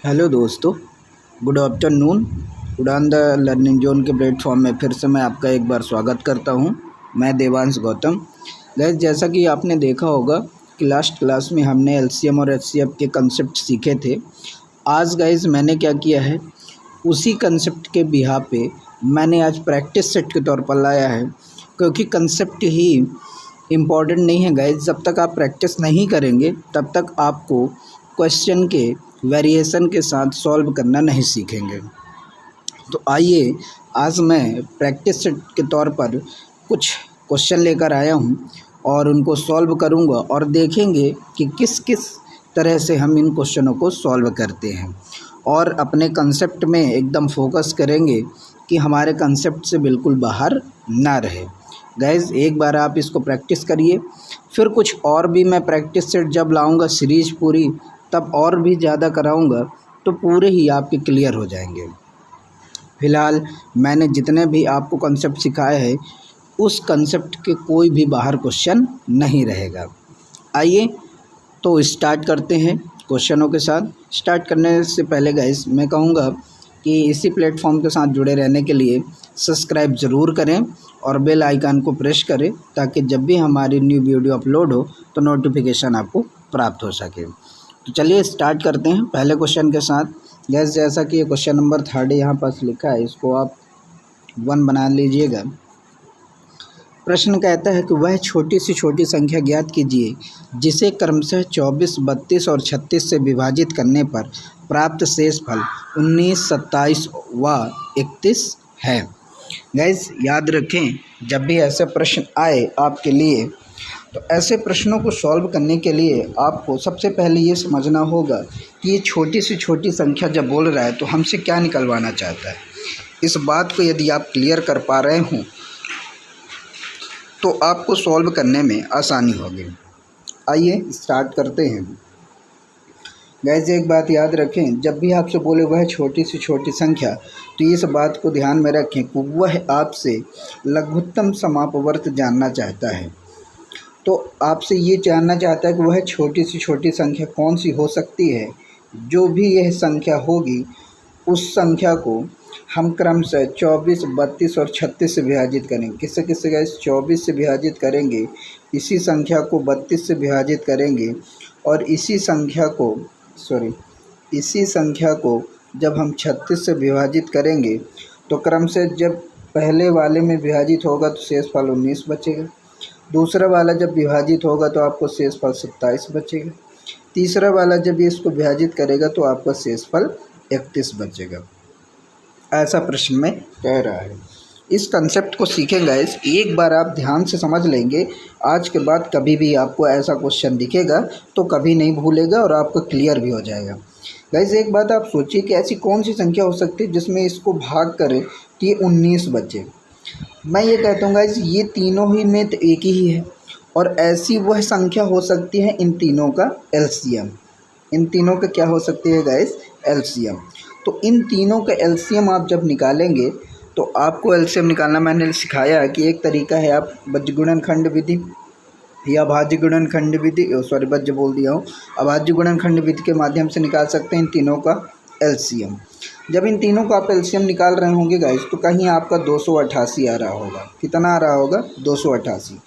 Hello दोस्तों, good afternoon. उड़ान the learning zone के प्लेटफॉर्म में फिर से मैं आपका एक बार स्वागत करता हूं। मैं देवांश गौतम। गैस, जैसा कि आपने देखा होगा कि लास्ट क्लास में हमने एलसीएम और एचसीएफ के कंसेप्ट सीखे थे। आज गाइस मैंने क्या किया है, उसी कंसेप्ट के बिहाफ पे मैंने आज प्रैक्टिस सेट के तौर पर लाया है, क्योंकि कंसेप्ट ही इम्पॉर्टेंट नहीं है गाइस। जब तक आप प्रैक्टिस नहीं करेंगे तब तक आपको क्वेश्चन के वेरिएशन के साथ सॉल्व करना नहीं सीखेंगे। तो आइए, आज मैं प्रैक्टिस सेट के तौर पर कुछ क्वेश्चन लेकर आया हूं और उनको सॉल्व करूंगा और देखेंगे कि किस किस तरह से हम इन क्वेश्चनों को सॉल्व करते हैं, और अपने कंसेप्ट में एकदम फोकस करेंगे कि हमारे कंसेप्ट से बिल्कुल बाहर ना रहे। गाइज़, एक बार आप इसको प्रैक्टिस करिए, फिर कुछ और भी मैं प्रैक्टिस सेट जब लाऊंगा सीरीज पूरी, तब और भी ज़्यादा कराऊंगा तो पूरे ही आपके क्लियर हो जाएंगे। फ़िलहाल मैंने जितने भी आपको कंसेप्ट सिखाए हैं, उस कंसेप्ट के कोई भी बाहर क्वेश्चन नहीं रहेगा। आइए तो स्टार्ट करते हैं क्वेश्चनों के साथ। स्टार्ट करने से पहले गाइस मैं कहूँगा कि इसी प्लेटफॉर्म के साथ जुड़े रहने के लिए सब्सक्राइब ज़रूर करें और बेल आइकन को प्रेस करें, ताकि जब भी हमारी न्यू वीडियो अपलोड हो तो नोटिफिकेशन आपको प्राप्त हो सके। तो चलिए स्टार्ट करते हैं पहले क्वेश्चन के साथ। गैस, जैसा कि ये क्वेश्चन नंबर 3 यहाँ पास लिखा है, इसको आप 1 बना लीजिएगा। प्रश्न कहता है कि वह छोटी से छोटी संख्या ज्ञात कीजिए जिसे क्रमशः 24, 32 और 36 से विभाजित करने पर प्राप्त शेष फल 19, 27 व 31 है। गैस, याद रखें, जब भी ऐसे प्रश्न आए आपके लिए, तो ऐसे प्रश्नों को सॉल्व करने के लिए आपको सबसे पहले ये समझना होगा कि ये छोटी से छोटी संख्या जब बोल रहा है तो हमसे क्या निकलवाना चाहता है। इस बात को यदि आप क्लियर कर पा रहे हों तो आपको सॉल्व करने में आसानी होगी। आइए स्टार्ट करते हैं। गाइस, एक बात याद रखें, जब भी आपसे बोले वह छोटी से छोटी संख्या, तो इस बात को ध्यान में रखें कि वह आपसे लघुत्तम समापवर्त जानना चाहता है। तो आपसे ये जानना चाहता है कि वह छोटी से छोटी संख्या कौन सी हो सकती है। जो भी यह संख्या होगी, उस संख्या को हम क्रमशः 24, 32 और 36 से विभाजित करेंगे। किससे किससे गाइस? 24 से विभाजित करेंगे, इसी संख्या को 32 से विभाजित करेंगे, और इसी संख्या को जब हम 36 से विभाजित करेंगे तो क्रमशः जब पहले वाले में विभाजित होगा तो शेष फल 19 बचेगा। दूसरा वाला जब विभाजित होगा तो आपको शेष फल 27 बचेगा। तीसरा वाला जब ये इसको विभाजित करेगा तो आपका शेष फल 31 बचेगा। ऐसा प्रश्न में कह रहा है। इस कंसेप्ट को सीखें गाइस, एक बार आप ध्यान से समझ लेंगे, आज के बाद कभी भी आपको ऐसा क्वेश्चन दिखेगा तो कभी नहीं भूलेगा और आपको क्लियर भी हो जाएगा। गाइस, एक बात आप सोचिए कि ऐसी कौन सी संख्या हो सकती है जिसमें इसको भाग करें तो ये 19 बचे। मैं ये कहता हूँ गाइस, ये तीनों ही में तो एक ही है, और ऐसी वह संख्या हो सकती है इन तीनों का एलसीएम। इन तीनों का क्या हो सकती है गाइस? एलसीएम। तो इन तीनों का एलसीएम आप जब निकालेंगे तो आपको एलसीएम निकालना मैंने सिखाया है कि एक तरीका है, आप बज्र गुणनखंड विधि या अभाज्य गुणनखंड विधि, बज्र बोल दिया हूँ, अभाज्य गुणनखंड विधि के माध्यम से निकाल सकते हैं इन तीनों का एलसीएम। जब इन तीनों का आप एलसीएम निकाल रहे होंगे गाइस, तो कहीं आपका 288 आ रहा होगा। कितना आ रहा होगा? 288।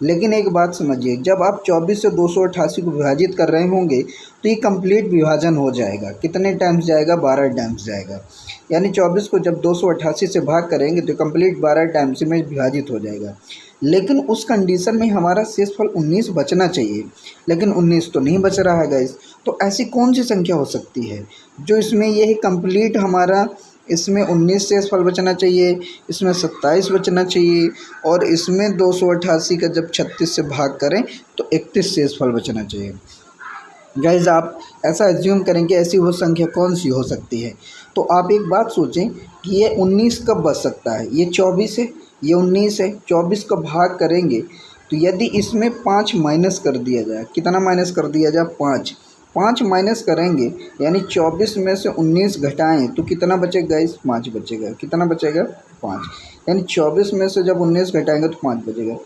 लेकिन एक बात समझिए, जब आप 24 से 288 को विभाजित कर रहे होंगे तो ये कंप्लीट विभाजन हो जाएगा। कितने टाइम्स जाएगा? 12 टाइम्स जाएगा। यानी 24 को जब 288 से भाग करेंगे तो कंप्लीट 12 टाइम्स में विभाजित हो जाएगा। लेकिन उस कंडीशन में हमारा शेष फल 19 बचना चाहिए, लेकिन 19 तो नहीं बच रहा है गाइस। तो ऐसी कौन सी संख्या हो सकती है जो इसमें यह कंप्लीट हमारा, इसमें 19 शेष फल बचना चाहिए, इसमें 27 बचना चाहिए, और इसमें 288 का जब 36 से भाग करें तो 31 शेष फल बचना चाहिए। गाइज, आप ऐसा एज्यूम करेंगे ऐसी वो संख्या कौन सी हो सकती है, तो आप एक बात सोचें कि ये 19 कब बच सकता है? ये 24 है, ये 19 है। 24 का भाग करेंगे तो यदि इसमें 5 माइनस कर दिया जाए, कितना माइनस कर दिया जाए? 5 माइनस करेंगे, यानी 24 में से 19 घटाएं तो कितना बचेगा गाइस? 5 बचेगा। कितना बचेगा? 5। यानी 24 में से जब 19 घटाएंगे तो 5 बचेगा।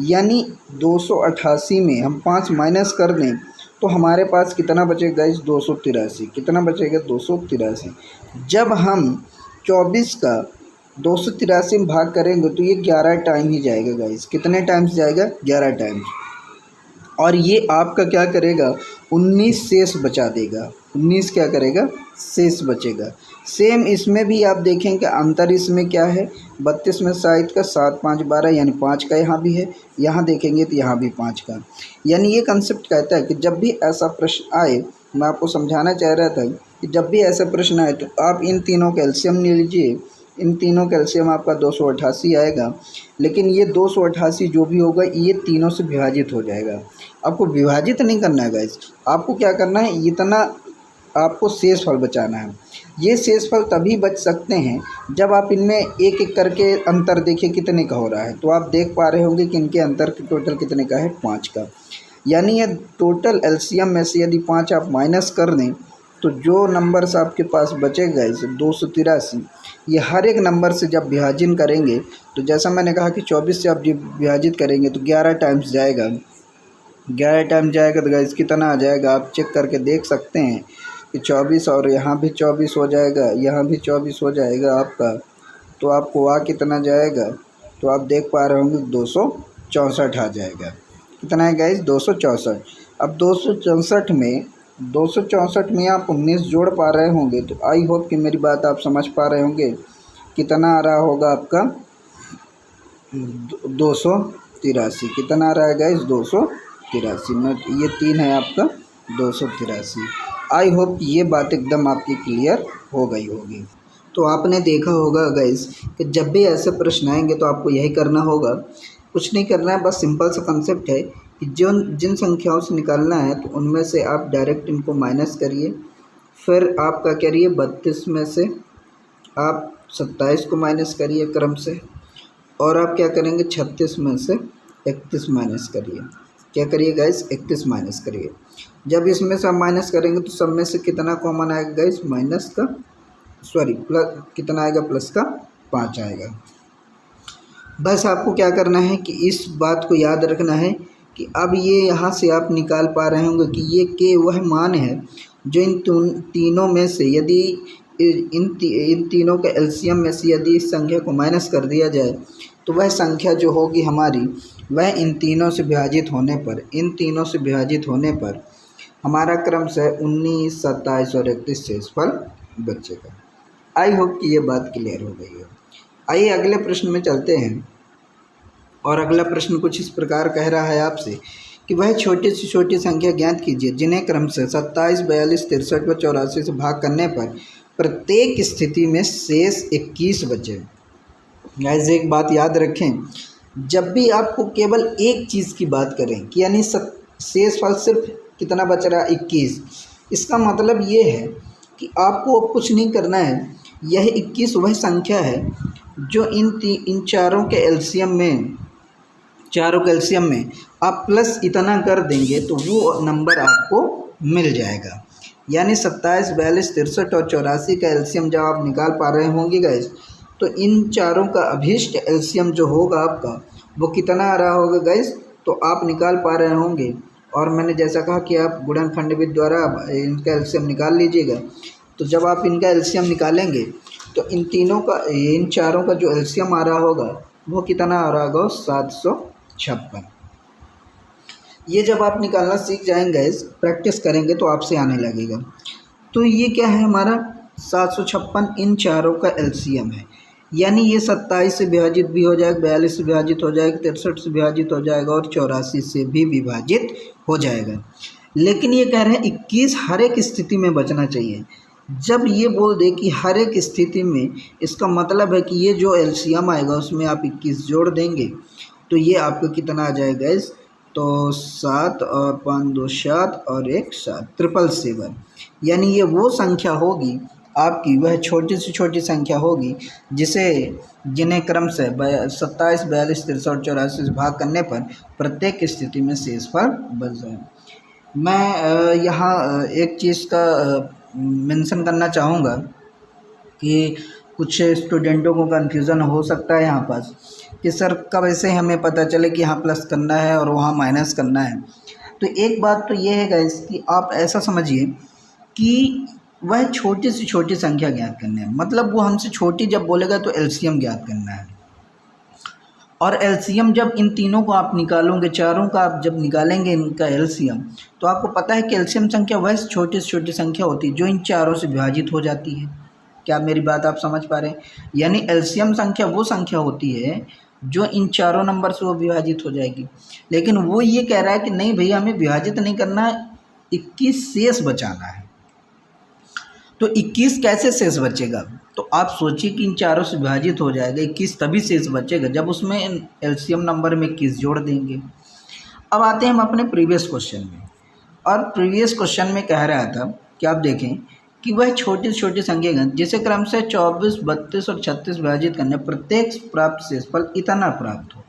यानी 288 में हम 5 माइनस कर दें तो हमारे पास कितना बचेगा इस 283, कितना बचेगा 283। जब हम 24 का 283 में भाग करेंगे तो ये 11 टाइम ही जाएगा गाइस। कितने टाइम्स जाएगा? 11 टाइम्स। और ये आपका क्या करेगा? 19 शेष बचा देगा। 19 क्या करेगा? शेष बचेगा। सेम इसमें भी आप देखें कि अंतर इसमें क्या है, 32 में शायद का 7 5 12 यानी 5 का यहाँ भी है, यहाँ देखेंगे तो यहाँ भी 5 का। यानी ये कंसेप्ट कहता है कि जब भी ऐसा प्रश्न आए, मैं आपको समझाना चाह रहा था कि जब भी ऐसा प्रश्न आए तो आप इन तीनों का एलसीएम ले लीजिए। इन तीनों का एलसीएम आपका 288 आएगा, लेकिन ये 288 जो भी होगा ये तीनों से विभाजित हो जाएगा। आपको विभाजित नहीं करना है गाइस, आपको क्या करना है, इतना आपको शेषफल बचाना है। ये शेषफल तभी बच सकते हैं जब आप इनमें एक एक करके अंतर देखिए कितने का हो रहा है। तो आप देख पा रहे होंगे कि इनके अंतर टोटल कितने का है? 5 का। यानी ये टोटल एलसीएम में से यदि 5 आप माइनस कर दें तो जो नंबर्स आपके पास बचेगा इस 283, ये हर एक नंबर से जब विभाजन करेंगे तो जैसा मैंने कहा कि 24 से आप जब विभाजित करेंगे तो 11 टाइम्स जाएगा। 11 टाइम जाएगा तो गाइस कितना आ जाएगा? आप चेक करके देख सकते हैं कि 24 और यहाँ भी 24 हो जाएगा, यहाँ भी 24 हो जाएगा आपका। तो आपको आ कितना जाएगा? तो आप देख पा रहे होंगे 264 आ जाएगा। कितना है गाइस? 264। अब 264 में आप 19 जोड़ पा रहे होंगे, तो आई होप कि मेरी बात आप समझ पा रहे होंगे। कितना आ रहा होगा आपका? 283। कितना आ रहा है गाइस? 283 में ये 3 है आपका 283। आई होप ये बात एकदम आपकी क्लियर हो गई होगी। तो आपने देखा होगा गाइस कि जब भी ऐसे प्रश्न आएंगे तो आपको यही करना होगा, कुछ नहीं करना है, बस सिंपल सा कंसेप्ट है कि जिन संख्याओं से निकालना है तो उनमें से आप डायरेक्ट इनको माइनस करिए। फिर आप क्या करिए, 32 में से आप 27 को माइनस करिए क्रम से, और आप क्या करेंगे 36 में से 31 माइनस करिए। क्या करिए गाइस? 31 माइनस करिए। जब इसमें से आप माइनस करेंगे तो सब में से कितना कॉमन आएगा गाइस? माइनस का प्लस कितना आएगा? प्लस का 5 आएगा। बस आपको क्या करना है कि इस बात को याद रखना है कि अब ये यहाँ से आप निकाल पा रहे होंगे कि ये के वह मान है जो इन तीनों में से यदि इन तीनों के एलसीएम में से यदि इस संख्या को माइनस कर दिया जाए तो वह संख्या जो होगी हमारी, वह इन तीनों से विभाजित होने पर हमारा क्रम से 19, 27 और 31 शेषफल बचेगा। आई होप कि ये बात क्लियर हो गई है। आइए अगले प्रश्न में चलते हैं। और अगला प्रश्न कुछ इस प्रकार कह रहा है आपसे कि वह छोटी से छोटी संख्या ज्ञात कीजिए जिन्हें क्रम से 27, 42, 63 व 84 से भाग करने पर प्रत्येक स्थिति में शेष 21 बचे। गाइस एक बात याद रखें, जब भी आपको केवल एक चीज़ की बात करें कि यानी शेषफल सिर्फ कितना बच रहा है? 21, इसका मतलब ये है कि आपको कुछ नहीं करना है। यह 21 वह संख्या है जो इन चारों के एलसीएम में आप प्लस इतना कर देंगे तो वो नंबर आपको मिल जाएगा। यानी 27, 42, 63 और 84 का एलसीएम जब आप निकाल पा रहे होंगे गाइस, तो इन चारों का अभीष्ट एलसीएम जो होगा आपका वो कितना आ रहा होगा गाइस? तो आप निकाल पा रहे होंगे। और मैंने जैसा कहा कि आप गुणनखंड विधि द्वारा इनका एलसीएम निकाल लीजिएगा। तो जब आप इनका एलसीएम निकालेंगे तो इन चारों का जो एलसीएम आ रहा होगा वो कितना आ रहा होगा? 756। ये जब आप निकालना सीख जाएंगे, प्रैक्टिस करेंगे तो आपसे आने लगेगा। तो ये क्या है हमारा? 756 इन चारों का एलसीएम है। यानी ये 27 से विभाजित भी हो जाएगा, 42 से विभाजित हो जाएगा, 63 से विभाजित हो जाएगा और 84 से भी विभाजित हो जाएगा। लेकिन ये कह रहे हैं 21 हर एक स्थिति में बचना चाहिए। जब ये बोल दे कि हर एक स्थिति में, इसका मतलब है कि ये जो एलसीएम आएगा उसमें आप 21 जोड़ देंगे तो ये आपको कितना आ जाएगा इस? तो 7 और 5 2 7 और 1 7, 777। यानी ये वो संख्या होगी आपकी, वह छोटी से छोटी संख्या होगी जिन्हें क्रम से 27, 42, 63 और 84 से भाग करने पर प्रत्येक स्थिति में शेषफल बच जाए। मैं यहाँ एक चीज़ का मेंशन करना चाहूँगा कि कुछ स्टूडेंटों को कन्फ्यूज़न हो सकता है यहाँ पास कि सर कब ऐसे हमें पता चले कि यहाँ प्लस करना है और वहाँ माइनस करना है। तो एक बात तो ये है गाइस कि आप ऐसा समझिए कि वह छोटी से छोटी संख्या ज्ञात करनी है, मतलब वो हमसे छोटी जब बोलेगा तो एलसीएम ज्ञात करना है। और एलसीएम जब इन तीनों को आप निकालोगे, चारों का आप जब निकालेंगे इनका एलसीएम, तो आपको पता है कि एलसीएम संख्या वह छोटी से छोटी संख्या होती है जो इन चारों से विभाजित हो जाती है। क्या मेरी बात आप समझ पा रहे हैं? यानी एलसीएम संख्या वो संख्या होती है जो इन चारों नंबर से वो विभाजित हो जाएगी। लेकिन वो ये कह रहा है कि नहीं भैया, हमें विभाजित नहीं करना, 21 शेष बचाना है। तो 21 कैसे शेष बचेगा? तो आप सोचिए कि इन चारों से विभाजित हो जाएगा, 21 तभी शेष बचेगा जब उसमें एलसीएम नंबर में 21 जोड़ देंगे। अब आते हैं हम अपने प्रीवियस क्वेश्चन में, और प्रीवियस क्वेश्चन में कह रहा था कि आप देखें कि वह छोटी से छोटी संख्या जिसे क्रम से 24, 32 और 36 विभाजित करने प्रत्येक प्राप्त शेषफल इतना प्राप्त हो,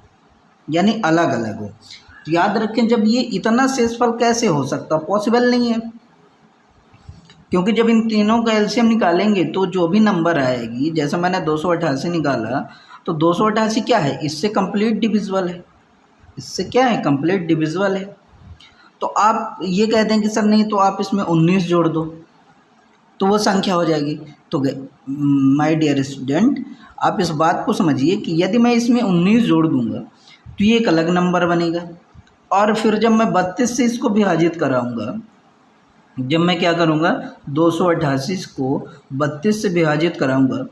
यानी अलग अलग हो। तो याद रखें, जब ये इतना शेषफल कैसे हो सकता, पॉसिबल नहीं है, क्योंकि जब इन तीनों का एलसीएम निकालेंगे तो जो भी नंबर आएगी, जैसे मैंने 288 निकाला, तो 288 क्या है, इससे कंप्लीट डिविजिबल है, इससे क्या है, कंप्लीट डिविजिबल है। तो आप ये कहते हैं कि सर नहीं, तो आप इसमें 19 जोड़ दो तो वो संख्या हो जाएगी। तो माय डियर स्टूडेंट, आप इस बात को समझिए कि यदि मैं इसमें 19 जोड़ दूंगा तो ये एक अलग नंबर बनेगा, और फिर जब मैं 32 से इसको विभाजित कराऊंगा, जब मैं क्या करूंगा, 288 को 32 से विभाजित कराऊंगा,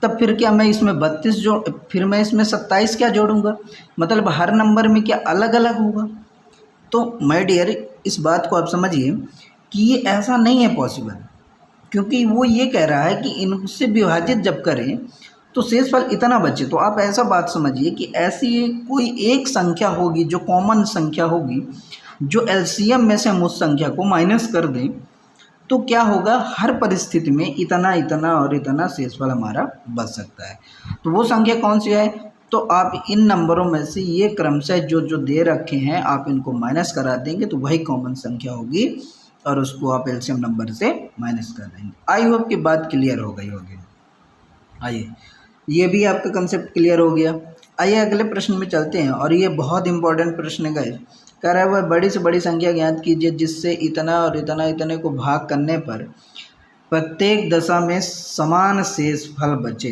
तब फिर क्या मैं इसमें 32 फिर मैं इसमें 27 क्या जोड़ूंगा, मतलब हर नंबर में क्या अलग अलग होगा। तो माय डियर, इस बात को आप समझिए कि ये ऐसा नहीं है पॉसिबल, क्योंकि वो ये कह रहा है कि इनसे विभाजित जब करें तो शेषफल इतना बचे। तो आप ऐसा बात समझिए कि ऐसी कोई एक संख्या होगी जो कॉमन संख्या होगी, जो एलसीएम में से हम उस संख्या को माइनस कर दें तो क्या होगा, हर परिस्थिति में इतना इतना और इतना शेषफल हमारा बच सकता है। तो वो संख्या कौन सी है? तो आप इन नंबरों में से ये क्रमशः जो जो दे रखे हैं आप इनको माइनस करा देंगे तो वही कॉमन संख्या होगी, और उसको आप एलसीएम नंबर से माइनस कर देंगे। आई होप कि बात क्लियर हो गई होगी। आइए, ये भी आपका कंसेप्ट क्लियर हो गया। आइए अगले प्रश्न में चलते हैं, और ये बहुत इंपॉर्टेंट प्रश्न है गाइस। कह रहा है वह बड़ी से बड़ी संख्या ज्ञात कीजिए जिससे इतना और इतना इतने को भाग करने पर प्रत्येक दशा में समान शेषफल बचे।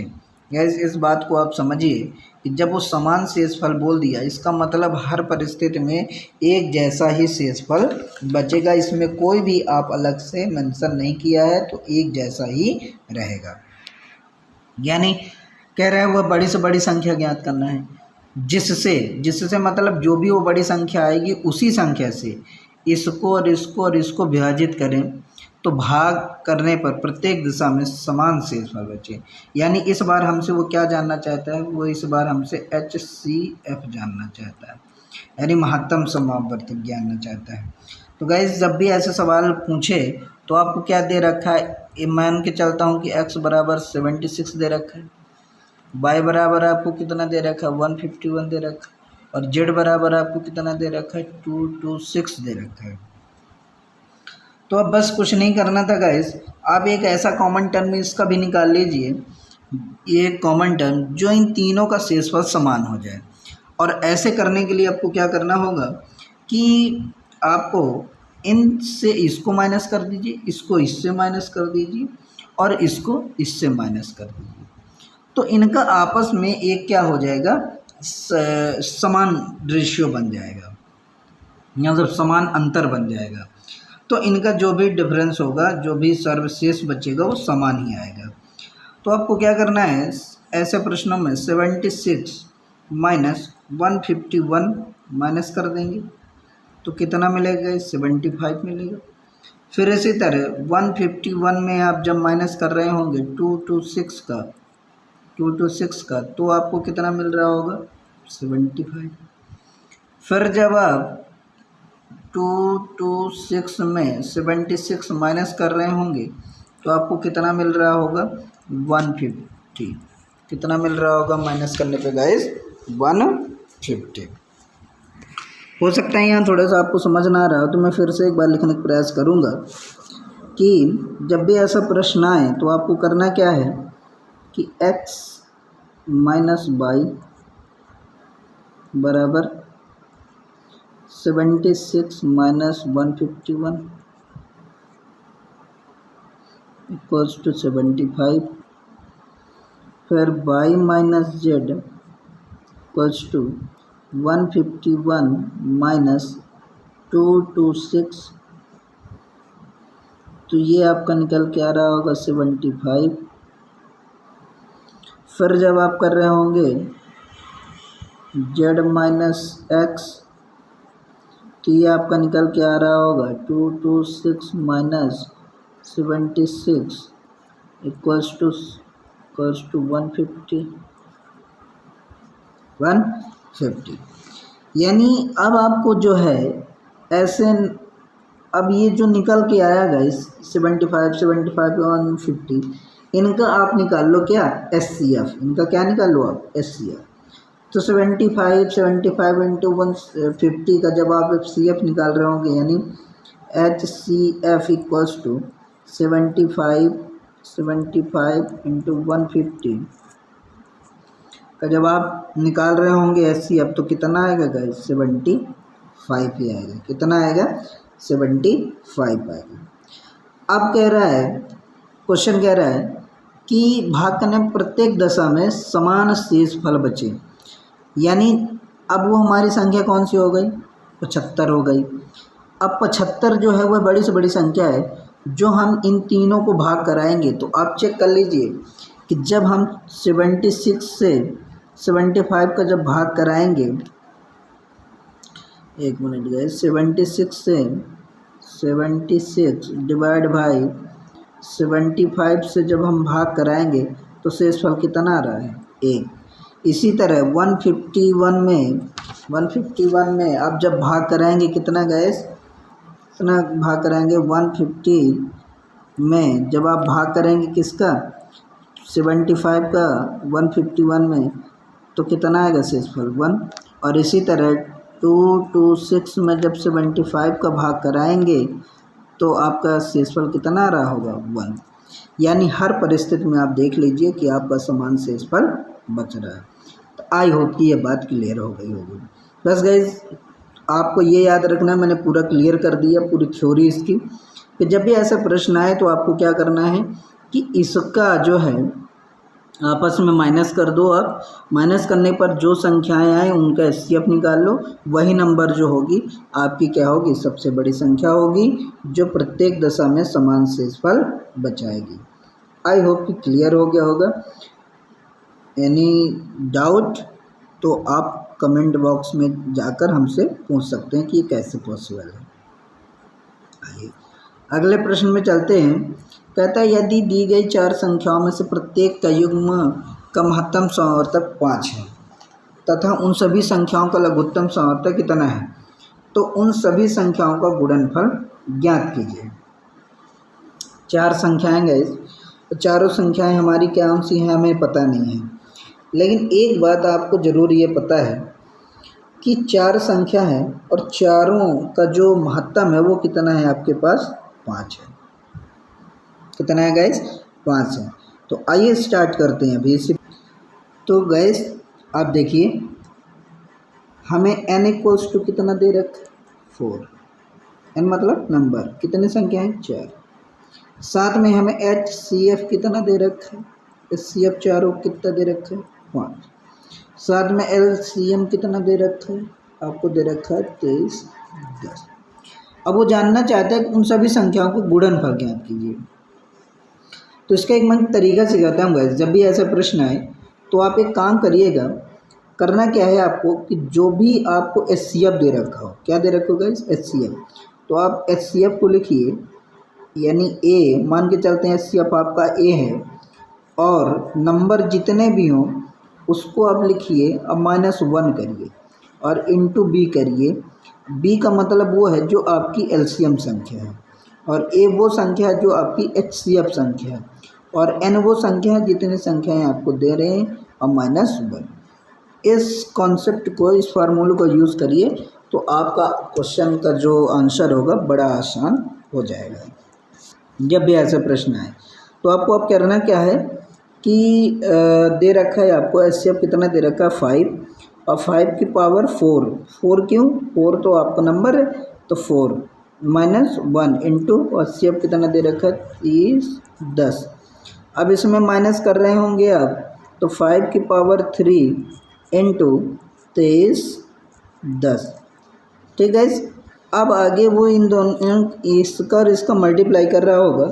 गाइस, इस बात को आप समझिए कि जब वो समान शेषफल बोल दिया, इसका मतलब हर परिस्थिति में एक जैसा ही शेषफल बचेगा, इसमें कोई भी आप अलग से मेंशन नहीं किया है, तो एक जैसा ही रहेगा। यानी कह रहा है वह बड़ी से बड़ी संख्या ज्ञात करना है जिससे, जिससे मतलब जो भी वो बड़ी संख्या आएगी उसी संख्या से इसको और इसको और इसको विभाजित करें तो भाग करने पर प्रत्येक दिशा में समान शेषफल बचे। यानी इस बार हमसे वो क्या जानना चाहता है, वो इस बार हमसे HCF जानना चाहता है, यानी महत्तम समावर्तक जानना चाहता है। तो गाइस, जब भी ऐसे सवाल पूछे तो आपको क्या दे रखा है, मान के चलता हूँ कि x बराबर 76 दे रखा है, y बराबर आपको कितना दे रखा है, 151 दे रखा है, और z बराबर आपको कितना दे रखा है, 226 दे रखा है। तो अब बस कुछ नहीं करना था गाइस, आप एक ऐसा कॉमन टर्म इसका भी निकाल लीजिए, ये कॉमन टर्म जो इन तीनों का शेषफल समान हो जाए। और ऐसे करने के लिए आपको क्या करना होगा कि आपको इनसे इसको माइनस कर दीजिए, इसको इससे माइनस कर दीजिए, और इसको इससे माइनस कर दीजिए, तो इनका आपस में एक क्या हो जाएगा, समान रेशियो बन जाएगा, मतलब समान अंतर बन जाएगा। तो इनका जो भी डिफरेंस होगा, जो भी सर्वशेष बचेगा वो समान ही आएगा। तो आपको क्या करना है, ऐसे प्रश्नों में 76 माइनस 151 माइनस कर देंगे तो कितना मिलेगा, 75 मिलेगा। फिर इसी तरह 151 में आप जब माइनस कर रहे होंगे 226 का तो आपको कितना मिल रहा होगा, 75। फिर जब आप 226 में 76 माइनस कर रहे होंगे तो आपको कितना मिल रहा होगा, 150। कितना मिल रहा होगा माइनस करने पे गाइस, 150। हो सकता है यहाँ थोड़ा सा आपको समझ ना आ रहा हो, तो मैं फिर से एक बार लिखने का प्रयास करूँगा कि जब भी ऐसा प्रश्न आए तो आपको करना क्या है कि x माइनस y बराबर 76 माइनस 151 इक्वल्स टू 75। फिर y minus Z equals to 151 minus 226, तो ये आपका निकल के आ रहा होगा 75। फिर जब आप कर रहे होंगे z माइनस एक्स, तो ये आपका निकल के आ रहा होगा 226 माइनस 76 इक्वल्स टू 150। यानी अब आपको जो है ऐसे, अब ये जो निकल के आया गाइस 75 150, इनका आप निकाल लो क्या SCF, इनका क्या निकाल लो आप SCF। तो 75 इंटू 150 का जब आप FCF निकाल रहे होंगे, यानी HCF इक्वल्स टू 75 इंटू 150 का जब आप निकाल रहे होंगे SCF, तो कितना आएगा गाइस 75 ही आएगा। कितना आएगा 75 आएगा। अब कह रहा है, क्वेश्चन कह रहा है कि भाग करने में प्रत्येक दशा में समान शेष फल बचे, यानी अब वो हमारी संख्या कौन सी हो गई 75 हो गई। अब 75 जो है वह बड़ी से बड़ी संख्या है, जो हम इन तीनों को भाग कराएंगे। तो आप चेक कर लीजिए कि जब हम 76 से 75 का जब भाग कराएंगे, एक मिनट गए, 76 से 76 डिवाइड बाई 75 से जब हम भाग कराएंगे तो शेषफल कितना आ रहा है 1। इसी तरह 151 में आप जब भाग कराएंगे कितना गैस, कितना भाग कराएंगे 150 में जब आप भाग करेंगे किसका 75 का 151 में, तो कितना आएगा शेषफल 1। और इसी तरह 226 में जब 75 का भाग कराएंगे तो आपका शेषफल कितना आ रहा होगा 1। यानी हर परिस्थिति में आप देख लीजिए कि आपका समान शेषफल बच रहा है। तो आई होप कि ये बात क्लियर हो गई होगी। बस गाइज आपको ये याद रखना, मैंने पूरा क्लियर कर दिया पूरी थ्योरी इसकी, कि जब भी ऐसा प्रश्न आए तो आपको क्या करना है कि इसका जो है आपस में माइनस कर दो। आप माइनस करने पर जो संख्याएं आए उनका SCF निकाल लो, वही नंबर जो होगी आपकी क्या होगी सबसे बड़ी संख्या होगी, जो प्रत्येक दशा में समान शेषफल बचाएगी। आई होप कि क्लियर हो गया होगा। एनी डाउट तो आप कमेंट बॉक्स में जाकर हमसे पूछ सकते हैं कि ये कैसे पॉसिबल है। आइए अगले प्रश्न में चलते हैं। कहता है यदि दी गई 4 संख्याओं में से प्रत्येक का युग्म का महत्तम समावर्तक 5 है तथा उन सभी संख्याओं का लघुत्तम समावर्तक कितना है, तो उन सभी संख्याओं का गुणनफल ज्ञात कीजिए। 4 संख्याएं गए, तो चारों संख्याएं हमारी कौन सी हैं हमें पता नहीं है, लेकिन एक बात आपको ज़रूर ये पता है कि 4 संख्या है और चारों का जो महत्तम है वो कितना है आपके पास 5 है। कितना है गैस 5 है। तो आइए स्टार्ट करते हैं अभी इसी। तो गैस आप देखिए हमें n इक्वल्स टू कितना दे रखा 4, n मतलब नंबर, कितने संख्या हैं 4। साथ में हमें HCF कितना दे रखा है, HCF चारों कितना दे रखा है 5। साथ में LCM कितना दे रखा है, आपको दे रखा है 23 10। अब वो जानना चाहते हैं कि उन सभी संख्याओं को गुणनफल ज्ञात कीजिए। तो इसका एक मैं तरीका सिखाता हूँ गाइस, जब भी ऐसा प्रश्न आए तो आप एक काम करिएगा, करना क्या है आपको कि जो भी आपको HCF दे रखा हो, क्या दे रखा हो गाइस HCF, तो आप HCF को लिखिए, यानी A मान के चलते हैं HCF आपका A है, और नंबर जितने भी हों उसको आप लिखिए, अब -1 करिए और इंटू B करिए। B का मतलब वो है जो आपकी LCM संख्या है, और A वो संख्या है जो आपकी HCF संख्या है, और N वो संख्या है जितनी संख्याएं आपको दे रहे हैं, और -1। इस कॉन्सेप्ट को, इस फार्मूले को यूज़ करिए तो आपका क्वेश्चन का जो आंसर होगा बड़ा आसान हो जाएगा। जब भी ऐसा प्रश्न आए तो आपको अब करना क्या है कि दे रखा है आपको HCF कितना दे रखा है 5, और 5 की पावर 4, 4 क्यों, 4 तो आपका नंबर है, तो 4 -1 इंटू, और सी कितना दे रखा है 30 10। अब इसमें माइनस कर रहे होंगे आप, तो 5 की पावर 3 इंटू 23 10। ठीक है। अब आगे वो इन दोनों इसका और इसका मल्टीप्लाई कर रहा होगा,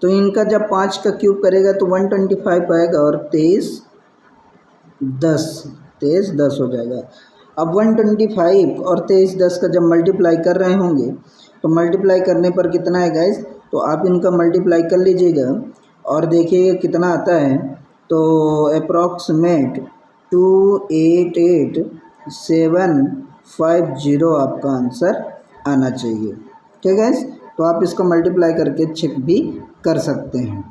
तो इनका जब 5 का क्यूब करेगा तो 125 आएगा, और 23 10 हो जाएगा। अब 125 और 23 10 का जब मल्टीप्लाई कर रहे होंगे, तो मल्टीप्लाई करने पर कितना है गाइस, तो आप इनका मल्टीप्लाई कर लीजिएगा और देखिएगा कितना आता है। तो अप्रॉक्सीमेट 288750 आपका आंसर आना चाहिए। ठीक है, तो आप इसको मल्टीप्लाई करके चेक भी कर सकते हैं।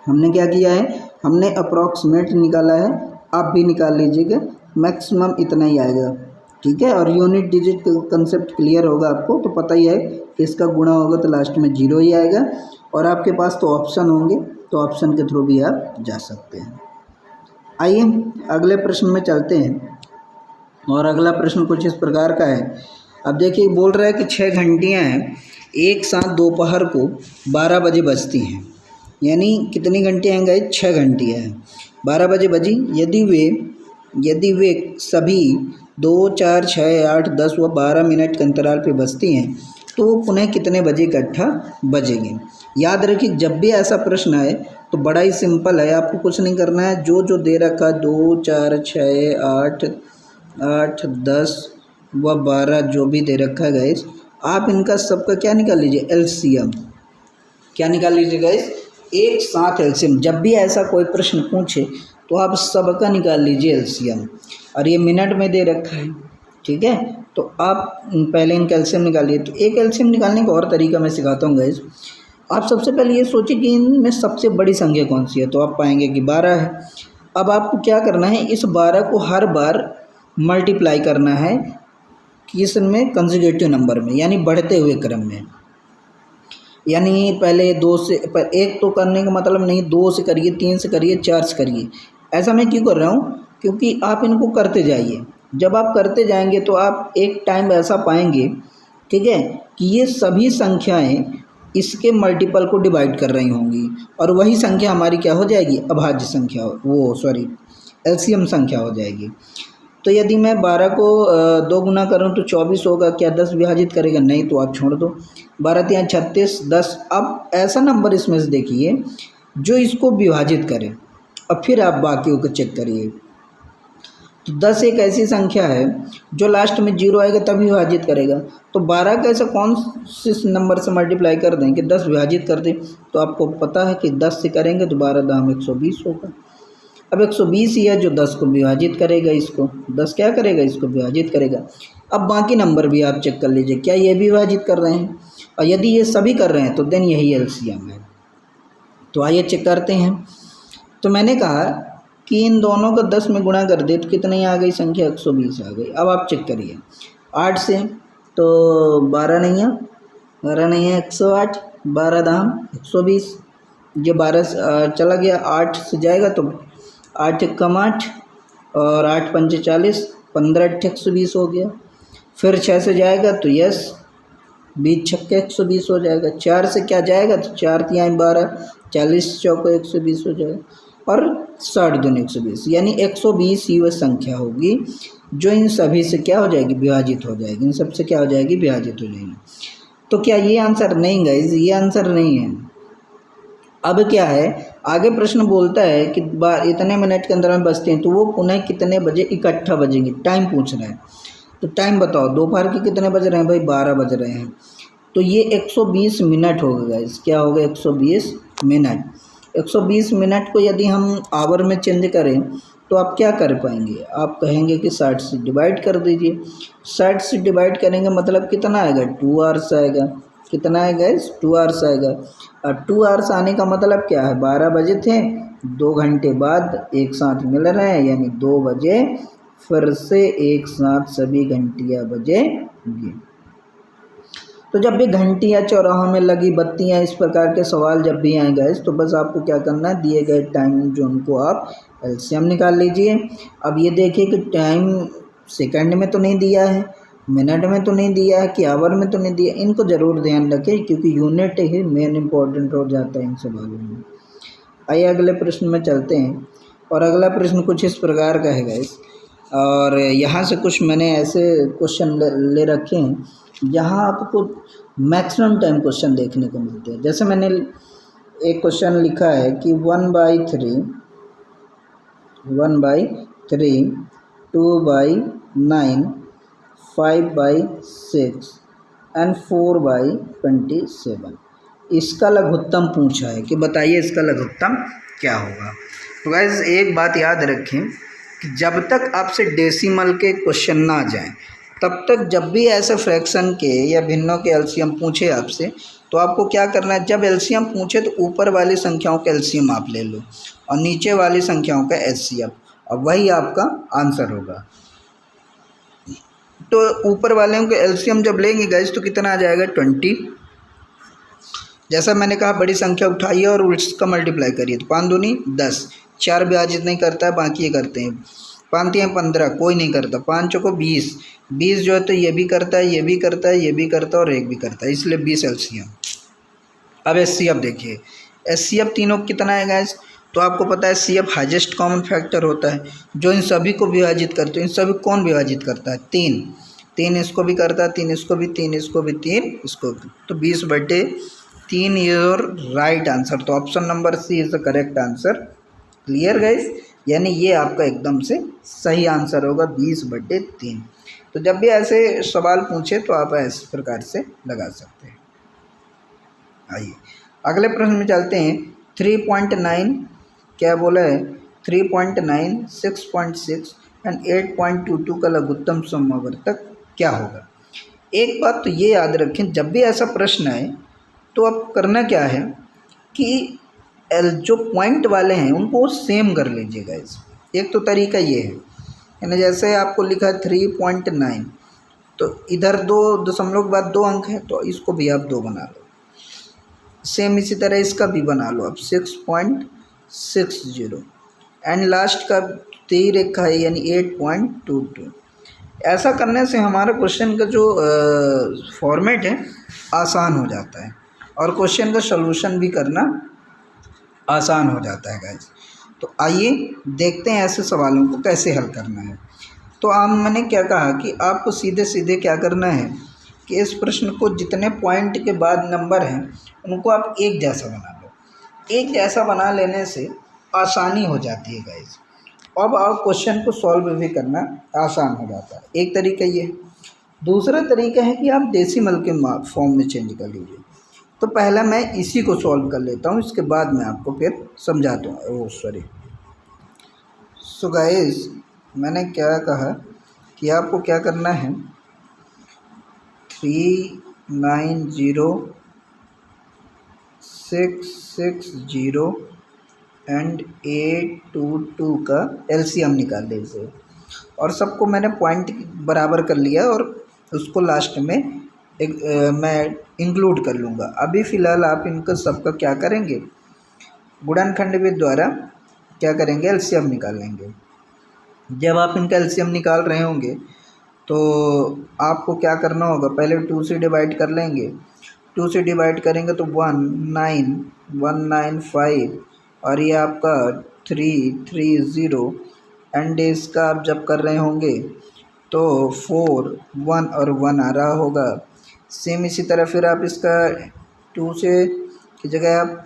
हमने क्या किया है, हमने अप्रॉक्सीमेट निकाला है, आप भी निकाल लीजिएगा, मैक्सिमम इतना ही आएगा। ठीक है, और यूनिट डिजिट कंसेप्ट क्लियर होगा आपको, तो पता ही है कि इसका गुणा होगा तो लास्ट में 0 ही आएगा। और आपके पास तो ऑप्शन होंगे, तो ऑप्शन के थ्रू भी आप जा सकते हैं। आइए अगले प्रश्न में चलते हैं, और अगला प्रश्न कुछ इस प्रकार का है। अब देखिए बोल रहा है कि 6 घंटियाँ हैं, एक साथ दोपहर को 12 बजे बजती हैं। यानी कितनी घंटियाँ हैं गाइस, 6 घंटियाँ हैं, 12 बजे बजी। यदि वे सभी 2 4 6 8 10 व 12 मिनट के अंतराल पे बजती हैं, तो वो पुनः कितने बजे इकट्ठा बजेंगे। याद रखिए, जब भी ऐसा प्रश्न आए तो बड़ा ही सिंपल है, आपको कुछ नहीं करना है। जो दे रखा 2 4 6 8 10 व 12 जो भी दे रखा है गाइस, आप इनका सबका क्या निकाल लीजिए, एलसीएम। क्या निकाल लीजिए गाइस, एक साथ एलसीएम। जब भी ऐसा कोई प्रश्न पूछे तो आप सबका निकाल लीजिए एलसीएम, और ये मिनट में दे रखा है। ठीक है, तो आप पहले इनका एलसीएम निकालिए। तो एक एलसीएम निकालने का और तरीका मैं सिखाता हूँ गाइस। आप सबसे पहले ये सोचिए कि इनमें सबसे बड़ी संख्या कौन सी है, तो आप पाएंगे कि 12 है। अब आपको क्या करना है, इस 12 को हर बार मल्टीप्लाई करना है किस में, कंसेक्यूटिव नंबर में, यानी बढ़ते हुए क्रम में। यानी पहले 2 से, पर 1 तो करने का मतलब नहीं, 2 से करिए, 3 से करिए, 4 से करिए। ऐसा मैं क्यों कर रहा हूँ, क्योंकि आप इनको करते जाइए। जब आप करते जाएंगे तो आप एक टाइम ऐसा पाएंगे, ठीक है, कि ये सभी संख्याएं इसके मल्टीपल को डिवाइड कर रही होंगी, और वही संख्या हमारी क्या हो जाएगी, अभाज्य संख्या, एलसीएम संख्या हो जाएगी। तो यदि मैं 12 को 2 गुना करूँ तो 24 होगा। क्या 10 विभाजित करेगा, नहीं, तो आप छोड़ दो। 12 3 36 10। अब ऐसा नंबर इसमें से देखिए जो इसको विभाजित करे, और फिर आप बाकियों को चेक करिए। तो 10 एक ऐसी संख्या है जो लास्ट में 0 आएगा तब विभाजित करेगा। तो 12 का ऐसा कौन से नंबर से मल्टीप्लाई कर दें कि 10 विभाजित कर दें, तो आपको पता है कि 10 से करेंगे तो 12 दाम 120 होगा। अब 120 ही है जो 10 को विभाजित करेगा, इसको 10 क्या करेगा, इसको विभाजित करेगा। अब बाकी नंबर भी आप चेक कर लीजिए, क्या ये भी विभाजित कर रहे हैं, और यदि ये सभी कर रहे हैं तो देन यही एलसीएम है। तो आइए चेक करते हैं। तो मैंने कहा कि इन दोनों को 10 में गुणा कर दे तो कितनी आ गई संख्या, 120 आ गई। अब आप चेक करिए 8 से, तो 12 नहीं है, 108, 12 दाम 120। ये 12 चला गया, 8 से जाएगा तो 8 कम 8 और 8 पंचे 40, 15 8 120 हो गया। फिर 6 से जाएगा तो यस 20 छक्के 120 हो जाएगा। 4 से क्या जाएगा, तो 4 3 12, 40 चौको 120 हो जाएगा, और 60 दूनी 120। यानी 120 ही वह संख्या होगी जो इन सभी से क्या हो जाएगी, विभाजित हो जाएगी। इन सब से क्या हो जाएगी, विभाजित हो जाएगी। तो क्या ये आंसर नहीं गाइस, ये आंसर नहीं है। अब क्या है, आगे प्रश्न बोलता है कि इतने मिनट के अंदर में बजते हैं, तो वो पुनः कितने बजे इकट्ठा बजेंगे, टाइम पूछ रहा है। तो टाइम बताओ, दोपहर के कितने बज रहे हैं भाई, 12 बज रहे हैं। तो ये 120 मिनट होगा गाइस, क्या होगा, 120 मिनट। 120 मिनट को यदि हम आवर में चेंज करें तो आप क्या कर पाएंगे, आप कहेंगे कि 60 से डिवाइड कर दीजिए। 60 से डिवाइड करेंगे मतलब कितना आएगा, 2 आवर्स आएगा। कितना है गाइस, 2 आवर्स आएगा। और 2 आवर्स आने का मतलब क्या है, 12 बजे थे, 2 घंटे बाद एक साथ मिल रहे हैं, यानी 2 बजे फिर से एक साथ सभी घंटियाँ बजेंगी। तो जब भी घंटी या चौराहों में लगी बत्तियां, इस प्रकार के सवाल जब भी आए गाइस, तो बस आपको क्या करना है, दिए गए टाइम जोन को आप एलसीएम निकाल लीजिए। अब ये देखिए कि टाइम सेकंड में तो नहीं दिया है, मिनट में तो नहीं दिया है, कि आवर में तो नहीं दिया, इनको ज़रूर ध्यान रखें क्योंकि यूनिट ही मेन इम्पोर्टेंट हो जाता है इन सवालों में। आइए अगले प्रश्न में चलते हैं, और अगला प्रश्न कुछ इस प्रकार का है गाइस, और यहाँ से कुछ मैंने ऐसे क्वेश्चन ले रखे हैं जहाँ आपको मैक्सिमम टाइम क्वेश्चन देखने को मिलते हैं। जैसे मैंने एक क्वेश्चन लिखा है कि 1/3, 1/3, 2/9, 5/6 एंड 4/27, इसका लघुत्तम पूछा है कि बताइए इसका लघुत्तम क्या होगा। तो गाइस एक बात याद रखें कि जब तक आपसे डेसिमल के क्वेश्चन ना जाएं, तब तक जब भी ऐसे फ्रैक्शन के या भिन्नों के एलसीएम पूछे आपसे, तो आपको क्या करना है, जब एलसीएम पूछे तो ऊपर वाली संख्याओं का एलसीएम आप ले लो और नीचे वाली संख्याओं का एचसीएफ, और वही आपका आंसर होगा। तो ऊपर वाले के एलसीएम जब लेंगे गाइस तो कितना आ जाएगा, 20। जैसा मैंने कहा बड़ी संख्या उठाइए और उसका मल्टीप्लाई करिए, तो 5 दूनी 10, 4 विभाजित नहीं करता है, बाकी ये करते हैं। 5 तियां 15, कोई नहीं करता। 5 चौको 20, 20 जो है तो ये भी करता है, ये भी करता है, ये भी करता है और एक भी करता है, इसलिए 20 एलसीएम। अब एचसीएफ देखिए, एचसीएफ तीनों कितना है गाइस, तो आपको पता है एचसीएफ हाईएस्ट कॉमन फैक्टर होता है जो इन सभी को विभाजित करते हैं। इन सभी कौन विभाजित करता है, 3, 3 इसको भी करता है, 3 इसको भी, 3 इसको भी, 3 इसको भी, तो 20/3 योर राइट आंसर। तो option number C is the correct answer. Clear guys, यानी ये आपका एकदम से सही आंसर होगा 20/3। तो जब भी ऐसे सवाल पूछे तो आप इस प्रकार से लगा सकते हैं। आइए अगले प्रश्न में चलते हैं। 3.9 क्या बोला है, 3.9, 6.6 एंड 8.22 का लघुत्तम समवर्तक क्या होगा। एक बात तो ये याद रखें, जब भी ऐसा प्रश्न आए तो आप करना क्या है कि जो पॉइंट वाले हैं उनको सेम कर लीजिएगा। इस एक तो तरीका ये है, यानी जैसे आपको लिखा है 3.9, तो इधर 2 के बाद 2 अंक है तो इसको भी आप 2 बना लो। सेम इसी तरह इसका भी बना लो आप 6.60 एंड लास्ट का 3 रेखा है यानी 8.22। ऐसा करने से हमारा क्वेश्चन का जो फॉर्मेट है आसान हो जाता है और क्वेश्चन का सॉल्यूशन भी करना आसान हो जाता है गाइस। तो आइए देखते हैं ऐसे सवालों को कैसे हल करना है। तो मैंने क्या कहा कि आपको सीधे सीधे क्या करना है कि इस प्रश्न को जितने पॉइंट के बाद नंबर हैं उनको आप एक जैसा बना लो। एक जैसा बना लेने से आसानी हो जाती है गाइस। अब आप क्वेश्चन को सॉल्व भी करना आसान हो जाता है। एक तरीका ये है। दूसरा तरीका है कि आप डेसिमल के फॉर्म में चेंज कर लीजिए। तो पहला मैं इसी को सॉल्व कर लेता हूँ, इसके बाद मैं आपको फिर समझाता हूँ। सो गाइस मैंने क्या कहा कि आपको क्या करना है, 390,660 एंड 822 का एलसीएम निकाल लीजिए। और सबको मैंने पॉइंट बराबर कर लिया और उसको लास्ट में मैं इंक्लूड कर लूँगा। अभी फ़िलहाल आप इनका सबका क्या करेंगे, गुणनखंड विधि द्वारा क्या करेंगे, एलसीएम निकालेंगे। जब आप इनका एलसीएम निकाल रहे होंगे तो आपको क्या करना होगा, पहले 2 से डिवाइड कर लेंगे। 2 से डिवाइड करेंगे तो 19195 और ये आपका 330 एंड इसका आप जब कर रहे होंगे तो 4 1 और 1 आ रहा होगा। सेम इसी तरह फिर आप इसका 2 से की जगह आप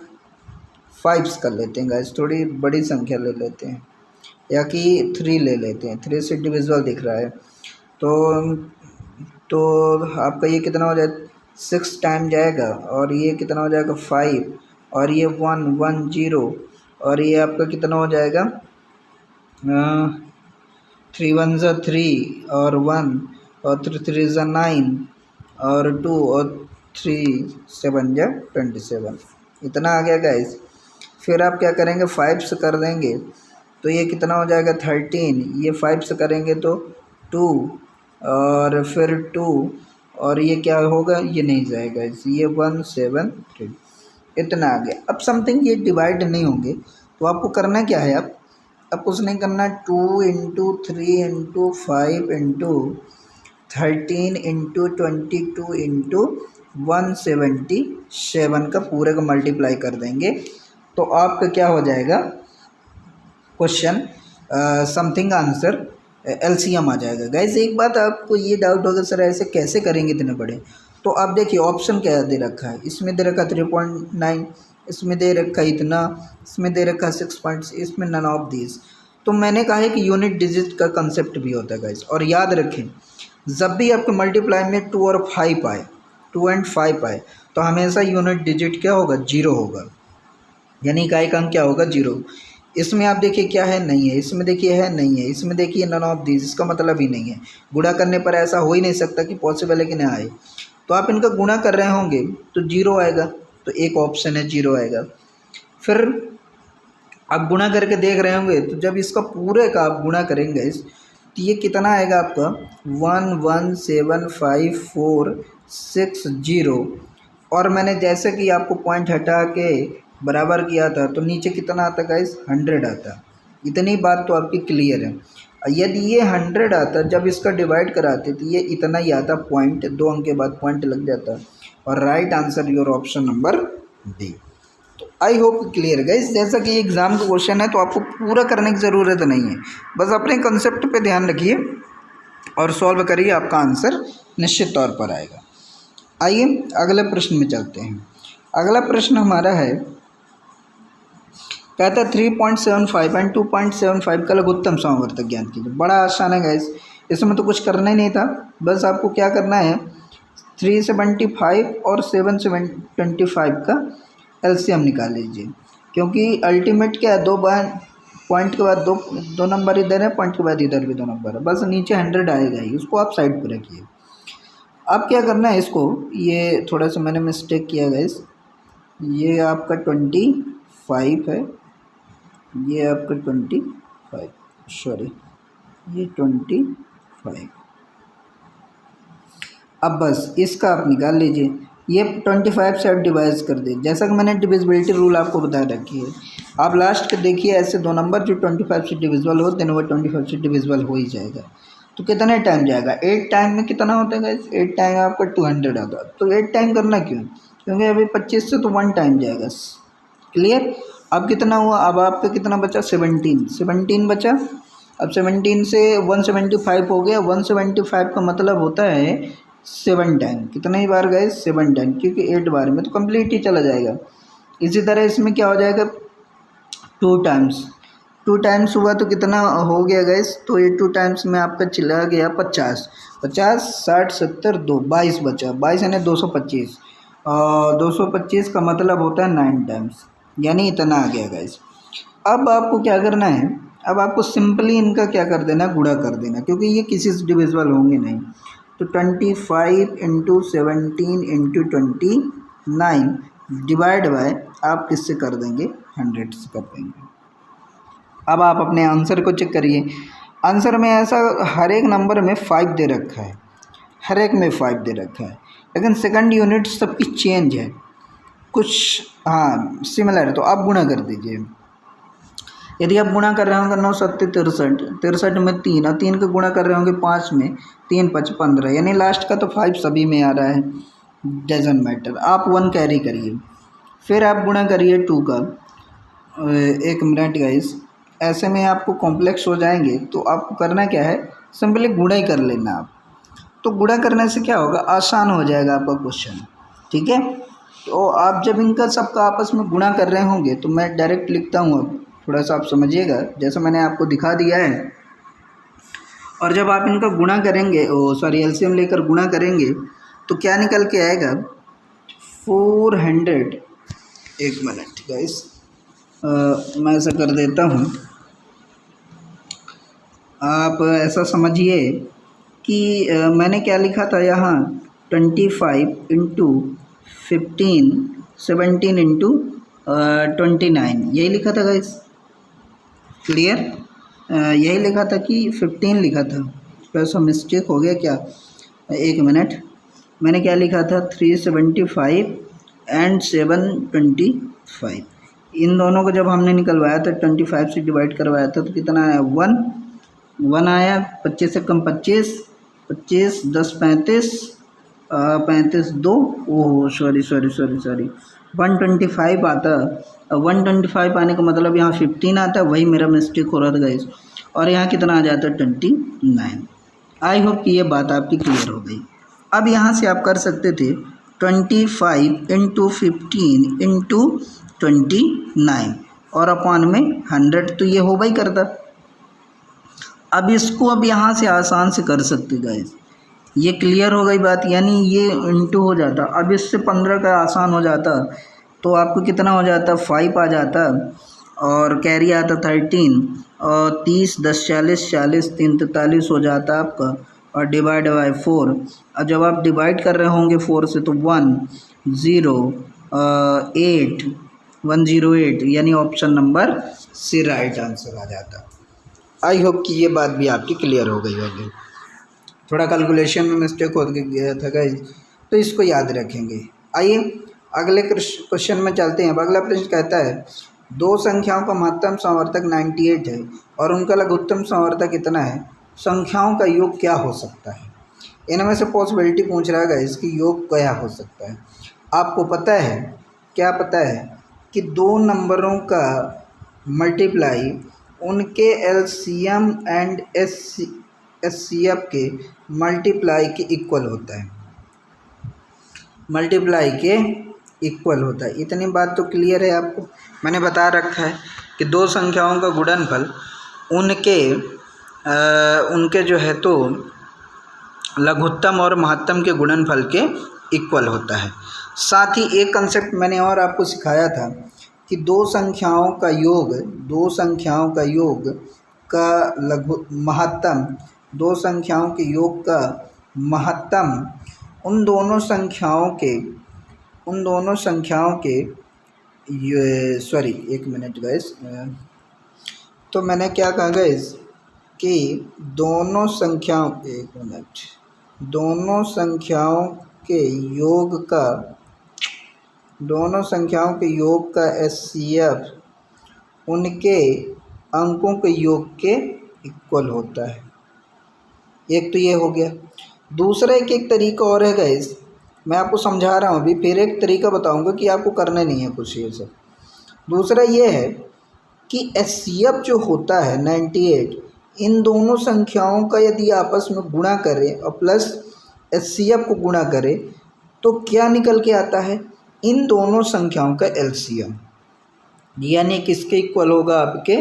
5 कर लेते हैं गाइस, थोड़ी बड़ी संख्या ले लेते हैं या कि 3 ले लेते हैं, 3 से डिविजिबल दिख रहा है। तो आपका ये कितना हो जाए, 6 टाइम जाएगा और ये कितना हो जाएगा 5 और ये 110 और ये आपका कितना हो जाएगा 3 1 ज़ा 3 और 1 और 3 3 ज़ा 9 और 2 और 3 7 ज़ा 27, इतना आ गया गाइस। फिर आप क्या करेंगे, 5 से कर देंगे तो ये कितना हो जाएगा 13, ये 5 से करेंगे तो 2 और फिर 2 और ये क्या होगा, ये नहीं जाएगा, ये 173 इतना आ गया। अब समथिंग ये डिवाइड नहीं होंगे, तो आपको करना क्या है, अब कुछ नहीं करना, 2 into 3 into 5 into 13 into 22 into 177 का पूरे का मल्टीप्लाई कर देंगे, तो आपका क्या हो जाएगा क्वेश्चन समथिंग आंसर एलसीएम आ जाएगा। गाइस एक बात आपको ये डाउट होगा सर ऐसे कैसे करेंगे इतने बड़े, तो आप देखिए ऑप्शन क्या दे रखा है, इसमें दे रखा 3.9, इसमें दे रखा इतना, इसमें दे रखा 6 इसमें नन ऑफ दिस। तो मैंने कहा है कि यूनिट डिजिट का कंसेप्ट भी होता है गाइस। और याद रखें जब भी आपके मल्टीप्लाई में 2 और 5 आए, 2 एंड 5 आए, तो हमेशा यूनिट डिजिट क्या होगा, 0 होगा, यानी इकाई का अंक क्या होगा, 0। इसमें आप देखिए क्या है, नहीं है, इसमें देखिए है, नहीं है, इसमें देखिए नन ऑफ दिस, इसका मतलब ही नहीं है। गुणा करने पर ऐसा हो ही नहीं सकता कि पॉसिबल है कि ना आए। तो आप इनका गुणा कर रहे होंगे तो 0 आएगा, तो एक ऑप्शन है 0 आएगा। फिर आप गुणा करके देख रहे होंगे, तो जब इसका पूरे का आप गुणा करेंगे तो ये कितना आएगा आपका 1175460। और मैंने जैसे कि आपको पॉइंट हटा के बराबर किया था, तो नीचे कितना आता गाइस, 100 आता। इतनी बात तो आपकी क्लियर है। यदि ये 100 आता, जब इसका डिवाइड कराते तो ये इतना ही आता, पॉइंट 2 अंक के बाद पॉइंट लग जाता। और right answer your option number D. तो आई होप क्लियर गाइस, जैसा कि एग्ज़ाम का क्वेश्चन है तो आपको पूरा करने की ज़रूरत नहीं है, बस अपने कंसेप्ट पे ध्यान रखिए और सॉल्व करिए, आपका आंसर निश्चित तौर पर आएगा। आइए अगले प्रश्न में चलते हैं। अगला प्रश्न हमारा है, कहता है 3.75 एंड 2.75 का लघुत्तम समवर्तक ज्ञात कीजिए। बड़ा आसान है गाइस, इसमें तो कुछ करना ही नहीं था, बस आपको क्या करना है 375 और 725 का एलसीएम निकाल लीजिए, क्योंकि अल्टीमेट क्या है, दो बार पॉइंट के बाद दो नंबर इधर है, पॉइंट के बाद इधर भी 2 नंबर है, बस नीचे 100 आएगा ही, उसको आप साइड पर रखिए। अब क्या करना है इसको, ये थोड़ा सा मैंने मिस्टेक किया गाइस, ये आपका 25 है, ये आपका 25, सॉरी ये 25। अब बस इसका आप निकाल लीजिए, ये 25 से आप डिवाइड कर दे, जैसा कि मैंने डिविजिबिलिटी रूल आपको बता रखी है। आप लास्ट के देखिए ऐसे 2 नंबर जो 25 से डिविजिबल होते हैं वो 25 से डिविजिबल हो ही जाएगा। तो कितने टाइम जाएगा, 8 टाइम में कितना होता है गाइस, 8 टाइम आपका 200 आता। तो 8 टाइम करना क्यों, क्योंकि अभी 25 से तो 1 टाइम जाएगा। क्लियर। अब कितना हुआ, अब आपका कितना बचा, 17 बचा। अब 17 से 175 हो गया, 175 का मतलब होता है 7 टाइम। कितना ही बार गए, 7 टाइम, क्योंकि 8 बार में तो कंप्लीट ही चला जाएगा। इसी तरह इसमें क्या हो जाएगा, 2 टाइम्स, 2 टाइम्स हुआ तो कितना हो गया गैस, तो ये 2 टाइम्स में आपका चला गया 50, 60 70 2 22 बचा, 22 यानी 225, और 225 का मतलब होता है 9 टाइम्स, यानी इतना आ गया गैस। अब आपको क्या करना है, अब आपको सिंपली इनका क्या कर देना, गुणा कर देना, क्योंकि ये किसी से डिविजिबल होंगे नहीं। तो 25 इंटू 17 इंटू 29 डिवाइड बाय आप किससे कर देंगे, 100 से कर देंगे। अब आप अपने आंसर को चेक करिए, आंसर में ऐसा हर एक नंबर में 5 दे रखा है, हर एक में 5 दे रखा है, लेकिन सेकंड यूनिट सबकी चेंज है, कुछ हाँ सिमिलर है। तो आप गुणा कर दीजिए, यदि आप गुणा कर रहे होंगे 9 7 63, 63 में 3 और 3 का गुणा कर रहे होंगे 5 में, 3 5 15, यानी लास्ट का तो 5 सभी में आ रहा है, डजंट मैटर। आप 1 कैरी करिए, फिर आप गुणा करिए 2 का। 1 मिनट गाइस, ऐसे में आपको कॉम्प्लेक्स हो जाएंगे, तो आपको करना क्या है, सिंपली गुणा ही कर लेना आप। तो गुणा करने से क्या होगा, आसान हो जाएगा आपका क्वेश्चन, ठीक है। तो आप जब इनका सबका आपस में गुणा कर रहे होंगे, तो मैं डायरेक्ट लिखता हूँ, अब थोड़ा सा आप समझिएगा, जैसा मैंने आपको दिखा दिया है। और जब आप इनका गुणा करेंगे, एलसीएम लेकर गुणा करेंगे, तो क्या निकल के आएगा 400। 1 मिनट गाइस, मैं ऐसा कर देता हूँ, आप ऐसा समझिए कि मैंने क्या लिखा था यहाँ, 25 इंटू 15 17 इंटू 29, यही लिखा था गाइस। क्लियर, यही लिखा था कि 15 लिखा था, थोड़ा सा मिस्टेक हो गया क्या, 1 मिनट, मैंने क्या लिखा था 375 एंड 725। इन दोनों को जब हमने निकलवाया था 25 से डिवाइड करवाया था तो कितना आया 1 आया। 25 से कम 25, 25 10 35, 35 2, ओह सॉरी 125 आता। 125 आने का मतलब यहाँ 15 आता है, वही मेरा मिस्टेक हो रहा था गाइस। और यहाँ कितना आ जाता है 29। आई होप कि ये बात आपकी क्लियर हो गई। अब यहाँ से आप कर सकते थे 25 इंटू 15 इंटू 29 और अपॉन में 100, तो ये हो भाई करता। अब इसको अब यहाँ से आसान से कर सकते गाइस, ये क्लियर हो गई बात, यानी ये इंटू हो जाता। अब इससे 15 का आसान हो जाता तो आपको कितना हो जाता 5 आ जाता और कैरी आता 13 और 30 10 40 40 3 43 हो जाता आपका और डिवाइड बाय 4। और जब आप डिवाइड कर रहे होंगे 4 से तो 108 यानी option number C right answer आ जाता। आई होप कि ये बात भी आपकी क्लियर हो गई होगी। थोड़ा कैलकुलेशन में मिस्टेक हो गया था गाइस, तो इसको याद रखेंगे। आइए अगले क्वेश्चन में चलते हैं। अब अगला प्रश्न कहता है दो संख्याओं का महत्तम संवर्धक 98 है और उनका लघुत्तम संवर्धक कितना है, संख्याओं का योग क्या हो सकता है। इनमें से पॉसिबिलिटी पूछ रहा है इसकी योग क्या हो सकता है। आपको पता है, क्या पता है कि दो नंबरों का मल्टीप्लाई उनके एलसीएम एंड एचसीएफ के मल्टीप्लाई के इक्वल होता है, मल्टीप्लाई के इक्वल होता है। इतनी बात तो क्लियर है आपको। मैंने बता रखा है कि दो संख्याओं का गुणनफल उनके जो है तो लघुत्तम और महत्तम के गुणनफल के इक्वल होता है। साथ ही एक कंसेप्ट मैंने और आपको सिखाया था कि दो संख्याओं का योग का महत्तम, दो संख्याओं के योग का महत्तम उन दोनों संख्याओं के सॉरी एक मिनट गाइस, तो मैंने क्या कहा गाइस कि दोनों संख्याओं के योग का एचसीएफ उनके अंकों के योग के इक्वल होता है। एक तो ये हो गया। दूसरा एक तरीका और है गाइस, मैं आपको समझा रहा हूँ अभी, फिर एक तरीका बताऊँगा कि आपको करना नहीं है कुछ ये सब। दूसरा ये है कि एचसीएफ जो होता है 98, इन दोनों संख्याओं का यदि आपस में गुणा करें और प्लस एचसीएफ को गुणा करें तो क्या निकल के आता है, इन दोनों संख्याओं का एलसीएम, यानी किसके इक्वल होगा, आपके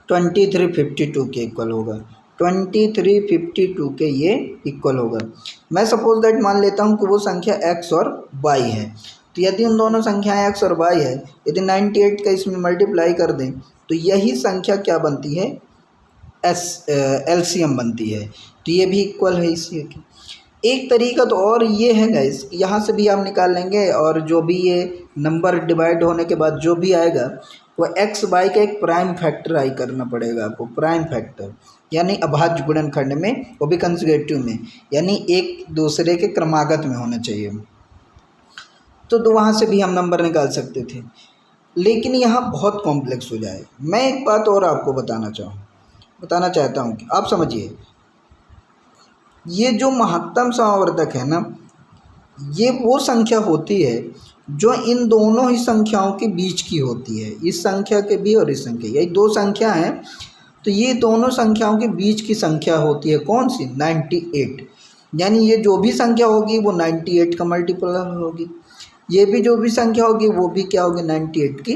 2352 के इक्वल होगा। 2352 के ये इक्वल होगा। मैं सपोज दैट मान लेता हूँ कि वो संख्या x और y है, तो यदि उन दोनों संख्याएं x और y है, यदि 98 का इसमें मल्टीप्लाई कर दें तो यही संख्या क्या बनती है, एलसीएम बनती है, तो ये भी इक्वल है इसी की। एक तरीका तो और ये है गाइस, यहाँ से भी आप निकाल लेंगे और जो भी ये नंबर डिवाइड होने के बाद जो भी आएगा वो x y का एक प्राइम फैक्टर आई करना पड़ेगा आपको, प्राइम फैक्टर यानी अभाज्य गुणनखंड में, वो भी कंसेक्यूटिव में, यानी एक दूसरे के क्रमागत में होना चाहिए। तो वहाँ से भी हम नंबर निकाल सकते थे, लेकिन यहाँ बहुत कॉम्प्लेक्स हो जाए। मैं एक बात और आपको बताना चाहता हूँ कि आप समझिए, ये जो महत्तम समावर्तक है ना, ये वो संख्या होती है जो इन दोनों ही संख्याओं के बीच की होती है, इस संख्या के भी और इस संख्या, यही दो संख्या हैं तो ये दोनों संख्याओं के बीच की संख्या होती है कौन सी, 98। यानी ये जो भी संख्या होगी वो 98 का मल्टीपल होगी, ये भी जो भी संख्या होगी वो भी क्या होगी, 98 की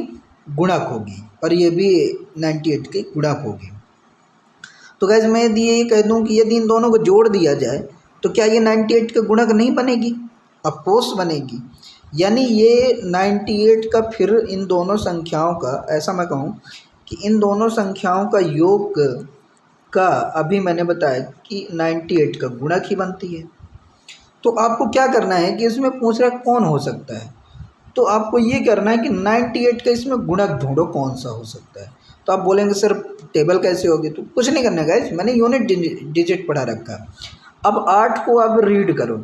गुणक होगी, और ये भी 98 की गुणक होगी। तो गैस मैं यदि ये कह दूं कि यदि इन दोनों को जोड़ दिया जाए तो क्या ये 98 का गुणक नहीं बनेगी, ऑफकोर्स बनेगी। यानी ये 98 का फिर इन दोनों संख्याओं का, ऐसा मैं कहूँ कि इन दोनों संख्याओं का योग का अभी मैंने बताया कि 98 का गुणक ही बनती है। तो आपको क्या करना है कि इसमें पूछ रहा है कौन हो सकता है, तो आपको ये करना है कि 98 का इसमें गुणक ढूंढो कौन सा हो सकता है। तो आप बोलेंगे सर टेबल कैसे होगी, तो कुछ नहीं करना गाइस, मैंने यूनिट डिजिट पढ़ा रखा। अब 8 को आप रीड करो,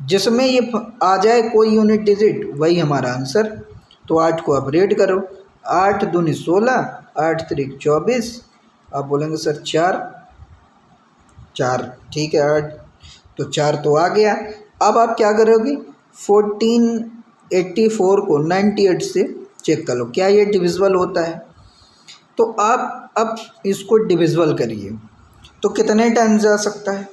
जिसमें ये आ जाए कोई यूनिट डिजिट वही हमारा आंसर। तो 8 को आप रेड करो, 8 दूनी 16, 8 त्रिक 24। आप बोलेंगे सर 4, 4 ठीक है 8, तो 4 तो आ गया। अब आप क्या करोगे, 1484 को 98 से चेक कर लो क्या ये डिविजिबल होता है। तो आप अब इसको डिविजिबल करिए तो कितने टाइम्स जा सकता है।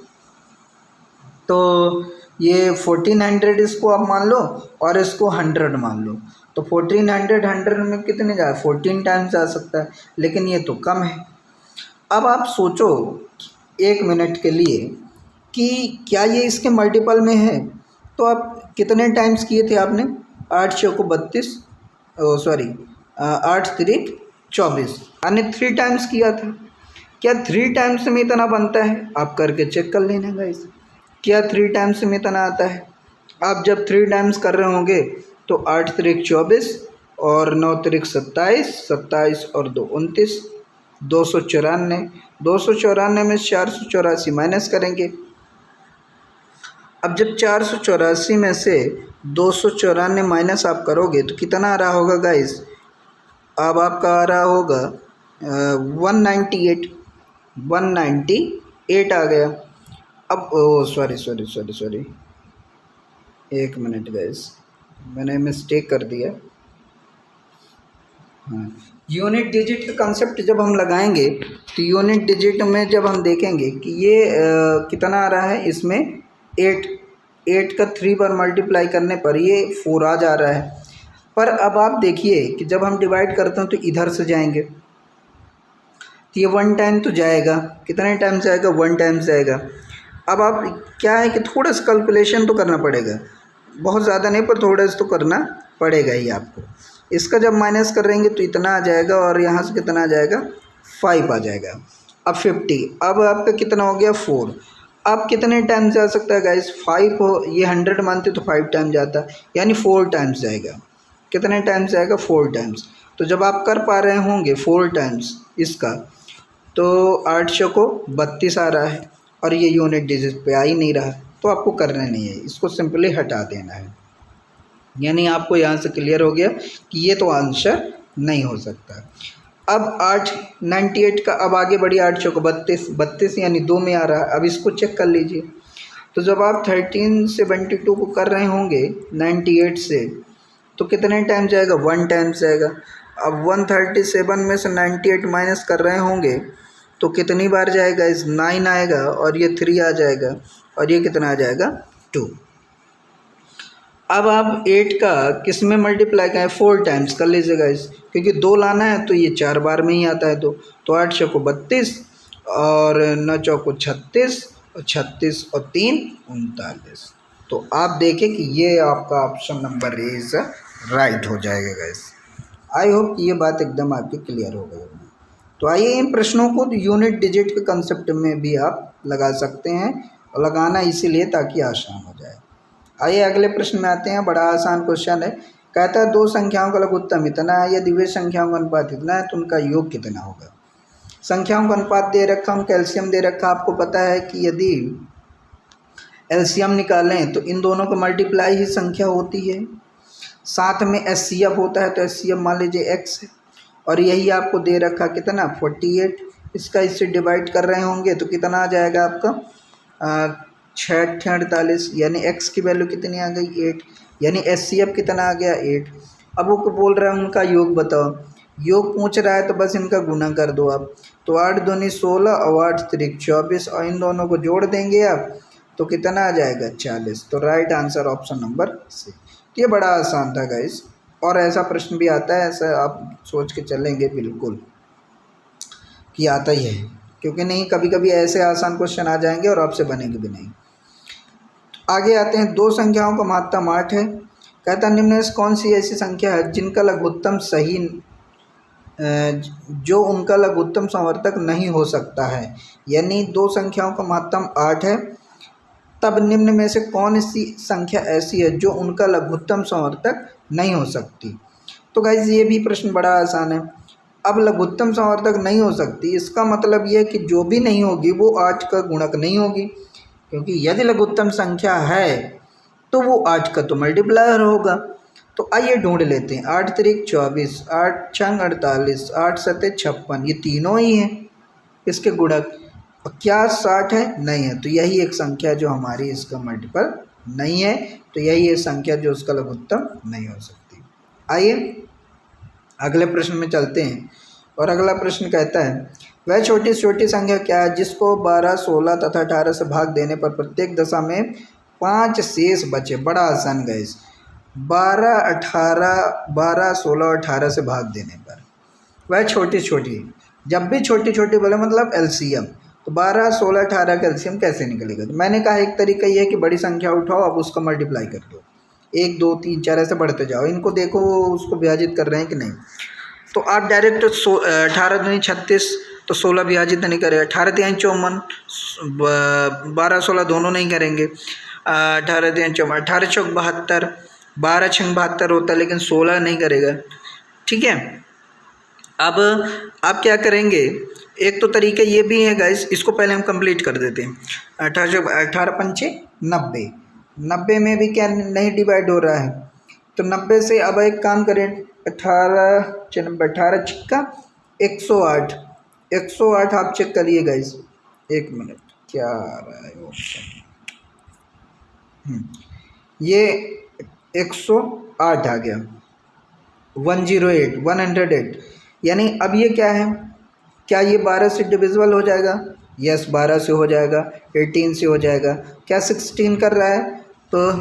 तो ये 1400 इसको आप मान लो और इसको 100 मान लो, तो 1400 100 में कितने जा 14 टाइम्स जा सकता है, लेकिन ये तो कम है। अब आप सोचो 1 मिनट के लिए कि क्या ये इसके मल्टीपल में है। तो आप कितने टाइम्स किए थे आपने, 8 6 को 32, सॉरी 8 3 24, यानी 3 टाइम्स किया था। क्या 3 टाइम्स में इतना बनता है, आप करके चेक कर लेना गाइस, क्या 3 टाइम्स में इतना आता है। आप जब 3 टाइम्स कर रहे होंगे तो 8 त्रिक 24 और 9 त्रिक 27, 27 और 2 29, 294, 294 में 484 माइनस करेंगे। अब जब 484 में से 294 माइनस आप करोगे तो कितना आ रहा होगा गाइस, अब आपका आ रहा होगा 198, 198 आ गया। अब सॉरी 1 मिनट गाइस, मैंने मिस्टेक कर दिया। हाँ, यूनिट डिजिट का कंसेप्ट जब हम लगाएंगे तो यूनिट डिजिट में जब हम देखेंगे कि ये कितना आ रहा है, इसमें 8 का 3 बार मल्टीप्लाई करने पर ये 4 आ जा रहा है। पर अब आप देखिए कि जब हम डिवाइड करते हैं तो इधर से जाएंगे तो ये 1 टाइम तो जाएगा, कितने टाइम जाएगा, 1 टाइम जाएगा। अब आप क्या है कि थोड़ा सा कैलकुलेशन तो करना पड़ेगा, बहुत ज़्यादा नहीं पर थोड़ा सा तो करना पड़ेगा ही आपको। इसका जब माइनस करेंगे तो इतना आ जाएगा और यहाँ से कितना आ जाएगा, 5 आ जाएगा। अब 50, अब आपका कितना हो गया 4। अब कितने टाइम जा सकता है गाइस, 5 हो, ये 100 मानते तो 5 टाइम जाता, यानी 4 टाइम्स जाएगा। कितने टाइम्स जाएगा, 4 टाइम्स। तो जब आप कर पा रहे होंगे 4 टाइम्स इसका, तो 800 को 32 आ रहा है और ये यूनिट डिजिट पे आ ही नहीं रहा, तो आपको करना नहीं है, इसको सिंपली हटा देना है। यानी आपको यहाँ से क्लियर हो गया कि ये तो आंसर नहीं हो सकता। अब 98 का अब आगे बढ़िए, 8 चौको 32, 32 यानी 2 में आ रहा है। अब इसको चेक कर लीजिए, तो जब आप 1372 को कर रहे होंगे 98 से, तो कितने टाइम जाएगा, 1 टाइम जाएगा। अब 137 में से 98 माइनस कर रहे होंगे तो कितनी बार जाएगा, इस 9 आएगा और ये 3 आ जाएगा और ये कितना आ जाएगा, 2। अब आप 8 का किस में मल्टीप्लाई करें, 4 टाइम्स कर लीजिएगा इस, क्योंकि 2 लाना है तो ये 4 बार में ही आता है। तो 8 चौको 32 और 9 चौको 36 और 36 और 3 39। तो आप देखें कि ये आपका ऑप्शन नंबर इज राइट हो जाएगा गाइस। आई होप ये बात एकदम आपकी क्लियर हो गई होगी। तो आइए इन प्रश्नों को यूनिट डिजिट के कंसेप्ट में भी आप लगा सकते हैं, और लगाना इसीलिए ताकि आसान हो जाए। आइए अगले प्रश्न में आते हैं, बड़ा आसान क्वेश्चन है। कहता है 2 संख्याओं का लघुत्तम इतना है, यदि वे संख्याओं का अनुपात इतना है तो उनका योग कितना होगा। संख्याओं का अनुपात दे रखा, उनका एलसीएम दे रखा। आपको पता है कि यदि एलसीएम निकालें तो इन दोनों का मल्टीप्लाई ही संख्या होती है, साथ में एचसीएफ होता है, तो एचसीएफ मान लीजिए x है और यही आपको दे रखा कितना 48। इसका इससे डिवाइड कर रहे होंगे तो कितना आ जाएगा आपका 6×48, यानी x की वैल्यू कितनी आ गई 8, यानी एचसीएफ कितना आ गया 8। अब वो बोल रहा है उनका योग बताओ, योग पूछ रहा है तो बस इनका गुना कर दो आप। तो 8 दूनी 16 और 8 त्रिक 24 और इन दोनों को जोड़ देंगे आप तो कितना आ जाएगा 40। तो right answer option number C. ये बड़ा आसान था गाइस, और ऐसा प्रश्न भी आता है, ऐसा आप सोच के चलेंगे बिल्कुल कि आता ही है, क्योंकि नहीं कभी कभी ऐसे आसान क्वेश्चन आ जाएंगे और आपसे बनेंगे भी नहीं। आगे आते हैं, 2 संख्याओं का महत्तम 8 है। कहता है निम्न में से कौन सी ऐसी संख्या है जिनका लघुत्तम सही जो उनका लघुत्तम समवर्तक नहीं हो सकता है। यानी 2 संख्याओं का महत्तम 8 है, तब निम्न में से कौन सी संख्या ऐसी है जो उनका लघुत्तम समवर्तक नहीं हो सकती। तो गाइज ये भी प्रश्न बड़ा आसान है। अब लघुत्तम समवर्तक नहीं हो सकती, इसका मतलब ये है कि जो भी नहीं होगी वो 8 का गुणक नहीं होगी, क्योंकि यदि लघुत्तम संख्या है तो वो 8 का तो मल्टीप्लायर होगा। तो आइए ढूंढ लेते हैं। 8 त्रिक 24, 8 छंग 48, 8 सते 56, ये तीनों ही हैं इसके गुणक। क्या 60 है? नहीं है। तो यही एक संख्या जो हमारी इसका मल्टीपल नहीं है, तो यही है संख्या जो उसका लघुत्तम नहीं हो सकती। आइए अगले प्रश्न में चलते हैं। और अगला प्रश्न कहता है, वह छोटी से छोटी संख्या क्या है जिसको 12, 16 तथा 18 से भाग देने पर प्रत्येक दशा में 5 शेष बचे। बड़ा आसान गाइस, 12, 18, 12, 16 और 18 से भाग देने पर वह छोटी छोटी, जब भी छोटी छोटी बोले मतलब एलसीएम, तो 12, 16, 18 का एलसीएम कैसे निकलेगा? तो मैंने कहा एक तरीका ये है कि बड़ी संख्या उठाओ, अब उसका मल्टीप्लाई कर दो, 1, 2, 3, 4 ऐसे बढ़ते जाओ। इनको देखो उसको विभाजित कर रहे हैं कि नहीं। तो आप डायरेक्ट 18 दूनी 36, तो 16 विभाजित नहीं करेगा। 18 तिहाई 54, 12, 16 दोनों नहीं करेंगे। 18 तिहाई 54, 18 चौक 72, 12 छंग 72 होता है, लेकिन 16 नहीं करेगा। ठीक है, अब आप क्या करेंगे, एक तो तरीका ये भी है गाइस, इसको पहले हम कंप्लीट कर देते हैं। 18 पंचे 90, 90 में भी क्या नहीं डिवाइड हो रहा है, तो 90 से अब एक काम करें, 18 छिक्का 108, 108 आप चेक करिए गाइस, एक मिनट क्या आ रहा है ऑप्शन, ये 108 आ गया, 108, 108। यानी अब ये क्या है, क्या ये 12 से डिविजिबल हो जाएगा? यस, 12 से हो जाएगा, 18 से हो जाएगा। क्या 16 कर रहा है? तो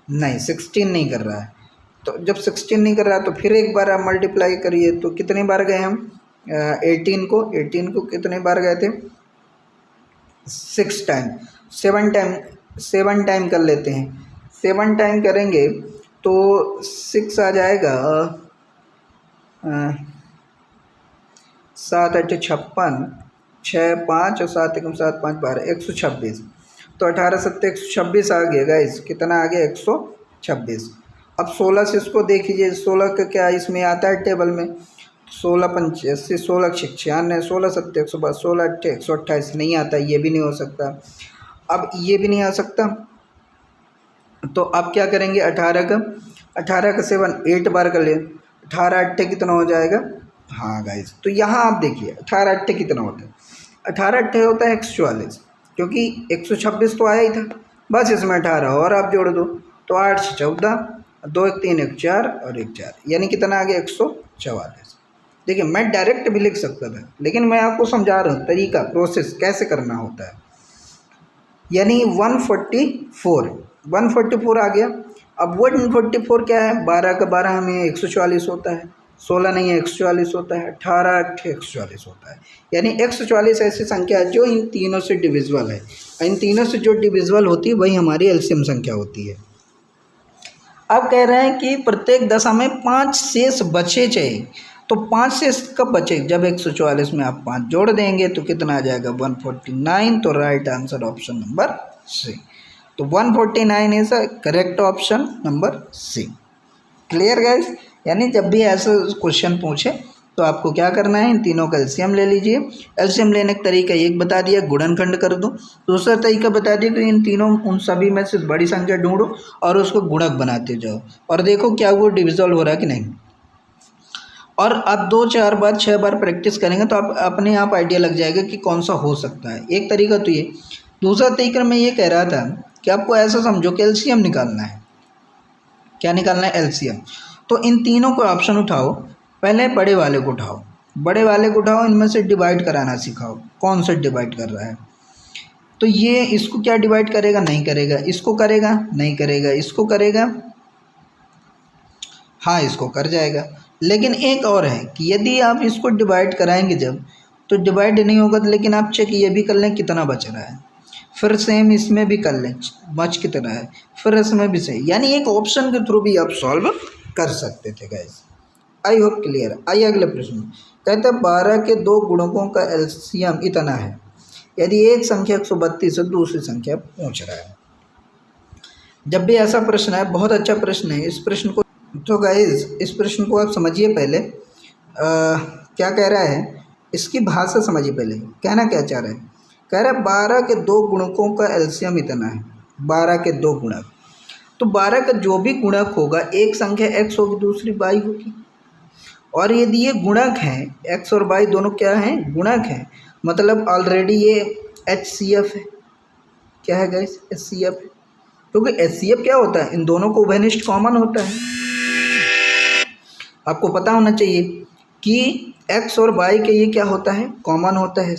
नहीं, 16 नहीं कर रहा है। तो जब 16 नहीं कर रहा है तो फिर एक बार आप मल्टीप्लाई करिए, तो कितने बार गए हम 18 को कितने बार गए थे? 6 टाइम, 7 टाइम कर लेते हैं। 7 टाइम करेंगे तो 6 आ जाएगा, 7 8 56, 6 5 और 7 1 7 5 12, 126। तो 18 7 126 आ गया गाइस, कितना आ गया? 126। अब 16 से इसको देखिए, 16 का क्या इसमें आता है टेबल में, 16 85, 16 96, 16 7 112, 16 8 128 नहीं आता, ये भी नहीं हो सकता। अब ये भी नहीं आ सकता, तो आप क्या करेंगे, 18 का 7 8 बार कर ले, 18 8 कितना हो जाएगा? हाँ गाइस, तो यहाँ आप देखिए 18 8 कितना होता है, 18 8 होता है 144, क्योंकि 126 तो आया ही था, बस इसमें 18 और आप जोड़ दो, तो 8 से 14, 2 1 3 1 4 और 1 4, यानी कितना आ गया? 144। देखिए मैं डायरेक्ट भी लिख सकता था, लेकिन मैं आपको समझा रहा हूँ तरीका, प्रोसेस कैसे करना होता है। यानी 144 आ गया। अब 144 क्या है? 12 का 12 हमें 144 होता है, 16 नहीं है 144 होता है, 18 8 144 होता है। यानी 144 ऐसी संख्या है जो इन तीनों से डिविजिबल है। इन तीनों से जो डिविजिबल होती है वही हमारी एलसीएम संख्या होती है। अब कह रहे हैं कि प्रत्येक दशा में 5 शेष बचे चाहिए, तो 5 शेष कब बचे? जब 144 में आप 5 जोड़ देंगे तो कितना आ जाएगा? 149। तो right answer option number C. तो 149 is a correct option number C. Clear guys? यानी जब भी ऐसा क्वेश्चन पूछे तो आपको क्या करना है, इन तीनों का एलसीएम ले लीजिए। एलसीएम लेने का तरीका एक बता दिया, गुणनखंड कर दो। दूसरा तरीका बता दिया कि इन तीनों उन सभी में से बड़ी संख्या ढूंढो और उसको गुणक बनाते जाओ और देखो क्या वो डिविजिबल हो रहा है कि नहीं। और आप 2 4 बार 6 बार प्रैक्टिस करेंगे तो आप अपने आप आइडिया लग जाएगा कि कौन सा हो सकता है। एक तरीका तो ये। दूसरा तरीका मैं ये कह रहा था कि आपको ऐसा समझो कि एलसीएम निकालना है। क्या निकालना है? एलसीएम। तो इन तीनों को ऑप्शन उठाओ, पहले बड़े वाले को उठाओ, इनमें से डिवाइड कराना सिखाओ, कौन सा डिवाइड कर रहा है। तो ये इसको क्या डिवाइड करेगा? नहीं करेगा। इसको करेगा? नहीं करेगा। इसको करेगा? हाँ, इसको कर जाएगा। लेकिन एक और है कि यदि आप इसको डिवाइड कराएंगे जब, तो डिवाइड नहीं होगा, लेकिन आप चेक ये भी कर लें कितना बच रहा है, फिर सेम इसमें भी कर लें बच कितना है, फिर इसमें भी सही। यानी एक ऑप्शन के थ्रू भी आप सॉल्व कर सकते थे गाइस। I hope clear. आइए अगले प्रश्न। कहते हैं 12 के 2 गुणकों का एलसीएम इतना है यदि एक संख्या 132 है, दूसरी संख्या पूछ रहा है। जब भी ऐसा प्रश्न है, बहुत अच्छा प्रश्न है, इस प्रश्न को तो गाइस इस प्रश्न को आप समझिए पहले। क्या कह रहा है, इसकी भाषा समझिए पहले, कहना क्या चाह रहा है। कह रहा है 12 के 2 गुणकों का एलसीएम इतना है, 12 के 2 गुणक। तो 12 का जो भी गुणक होगा, एक संख्या x होगी दूसरी y होगी। और यदि ये गुणक हैं, x और y दोनों क्या हैं, गुणक हैं, मतलब ऑलरेडी ये HCF है। क्या है गाइस, HCF है। क्योंकि HCF क्या होता है, इन दोनों को उभयनिष्ठ कॉमन होता है। आपको पता होना चाहिए कि x और y के ये क्या होता है, कॉमन होता है।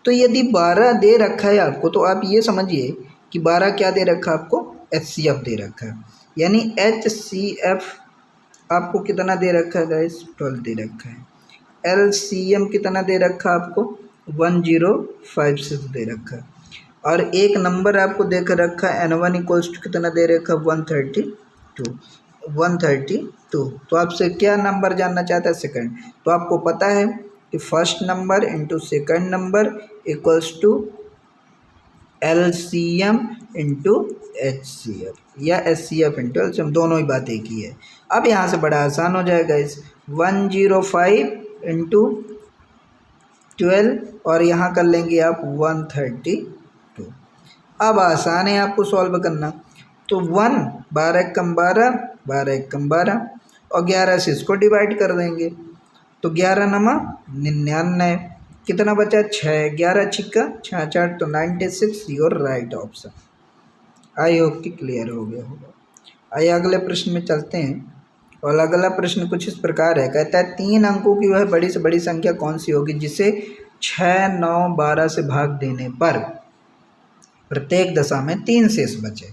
तो यदि 12 दे रखा है आपको, तो आप ये समझिए कि 12 क्या दे रखा है आपको, HCF दे रखा है। यानी HCF आपको कितना दे रखा है गाइस, 12 दे रखा है। LCM कितना दे रखा है आपको, 1056 दे रखा है। और एक नंबर आपको देकर रखा है N1 इक्वल्स टू कितना दे रखा है, 132। तो आपसे क्या नंबर जानना चाहता है, सेकंड। तो आपको पता है कि first number into second number equals to LCM into HCF या HCF इंटू LCM, दोनों ही बात एक ही है। अब यहाँ से बड़ा आसान हो जाएगा इस 105 इंटू 12 और यहाँ कर लेंगे आप 132। अब आसान है आपको सॉल्व करना। तो 1 12 कम 12, 12 कम 12 और 11 से इसको डिवाइड कर देंगे। तो 11 नमा 99, कितना बचा 6, 11 छिक्का 66, तो 96 your right option. I hope कि क्लियर हो गया होगा। आइए अगले प्रश्न में चलते हैं। और अगला प्रश्न कुछ इस प्रकार है, कहता है 3 अंकों की वह बड़ी से बड़ी संख्या कौन सी होगी जिसे 6, 9, 12 से भाग देने पर प्रत्येक दशा में 3 शेष बचे।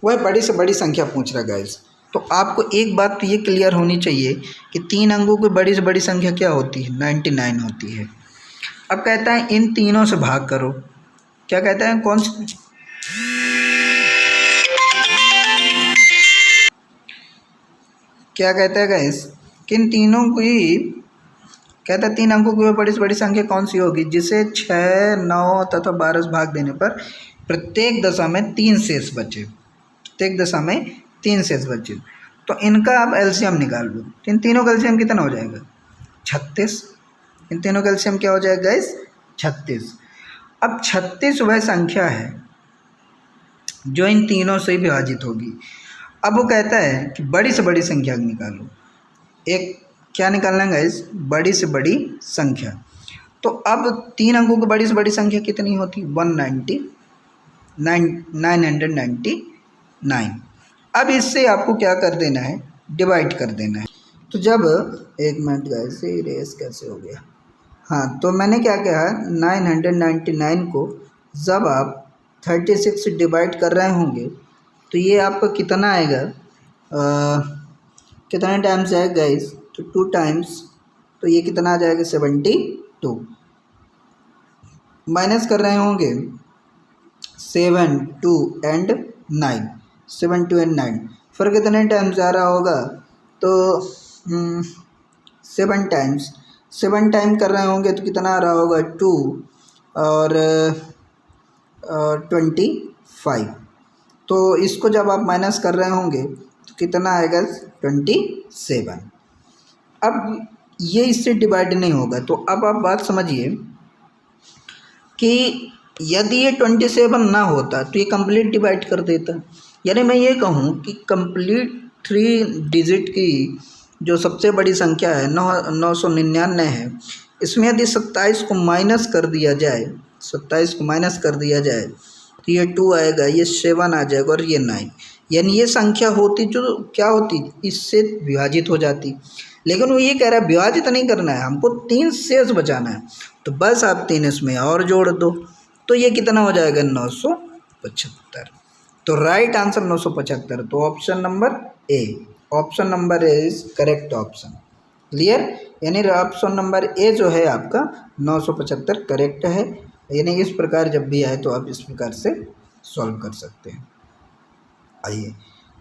वह बड़ी से बड़ी संख्या पूछ रहा गाइस। तो आपको एक बात तो ये क्लियर होनी चाहिए कि 3 अंकों की बड़ी से बड़ी संख्या क्या होती है, 99 होती है। अब कहता है इन तीनों से भाग करो। क्या कहता है, कौन सी, क्या कहता है गाइस, किन तीनों की, कहता है 3 अंकों की वह बड़ी से बड़ी संख्या कौन सी होगी जिसे 6, 9 तथा 12 से भाग देने पर प्रत्येक दशा में 3 शेष बचे। प्रत्येक दशा में 3 शेष बचे। तो इनका आप एलसीएम निकाल लो। इन तीनों का एलसीएम कितना हो जाएगा, 36। इन तीनों का एलसीएम क्या हो जाएगा गाइस, 36। अब 36 वह संख्या है जो इन तीनों से विभाजित होगी। अब वो कहता है कि बड़ी से बड़ी संख्या निकालो। एक क्या निकालना है गाइस, बड़ी से बड़ी संख्या। तो अब 3 अंकों की बड़ी से बड़ी संख्या कितनी होती, 999। अब इससे आपको क्या कर देना है, डिवाइड कर देना है। तो जब, एक मिनट गाइस, रेस कैसे हो गया, हाँ, तो मैंने क्या कहा, 999 को जब आप 36 से डिवाइड कर रहे होंगे तो ये आपका कितना आएगा, कितने टाइम्स आएगा गाइस, तो 2 टाइम्स, तो ये कितना आ जाएगा 72। माइनस कर रहे होंगे 7, 2 एंड 9, 7, 2 एंड 9, फिर कितने टाइम्स आ रहा होगा, तो 7 टाइम्स, 7 टाइम कर रहे होंगे तो कितना आ रहा होगा, 2 और 25। तो इसको जब आप माइनस कर रहे होंगे तो कितना आएगा, 27। अब ये इससे डिवाइड नहीं होगा। तो अब आप बात समझिए कि यदि ये 27 ना होता तो ये कंप्लीट डिवाइड कर देता। यानी मैं ये कहूँ कि कंप्लीट 3 डिजिट की जो सबसे बड़ी संख्या है 999 है, इसमें यदि 27 को माइनस कर दिया जाए, 27 को माइनस कर दिया जाए तो ये 2 आएगा, ये 7 आ जाएगा और ये 9। यानी ये संख्या होती जो क्या होती, इससे विभाजित हो जाती। लेकिन वो ये कह रहा है विभाजित नहीं करना है, हमको 3 शेष बचाना है। तो बस आप 3 इसमें और जोड़ दो, तो ये कितना हो जाएगा, 975। तो राइट आंसर 975। तो option number A, option number A is correct option. Clear, यानी ऑप्शन नंबर ए जो है आपका 975 करेक्ट है। यानी इस प्रकार जब भी आए तो आप इस प्रकार से सॉल्व कर सकते हैं। आइए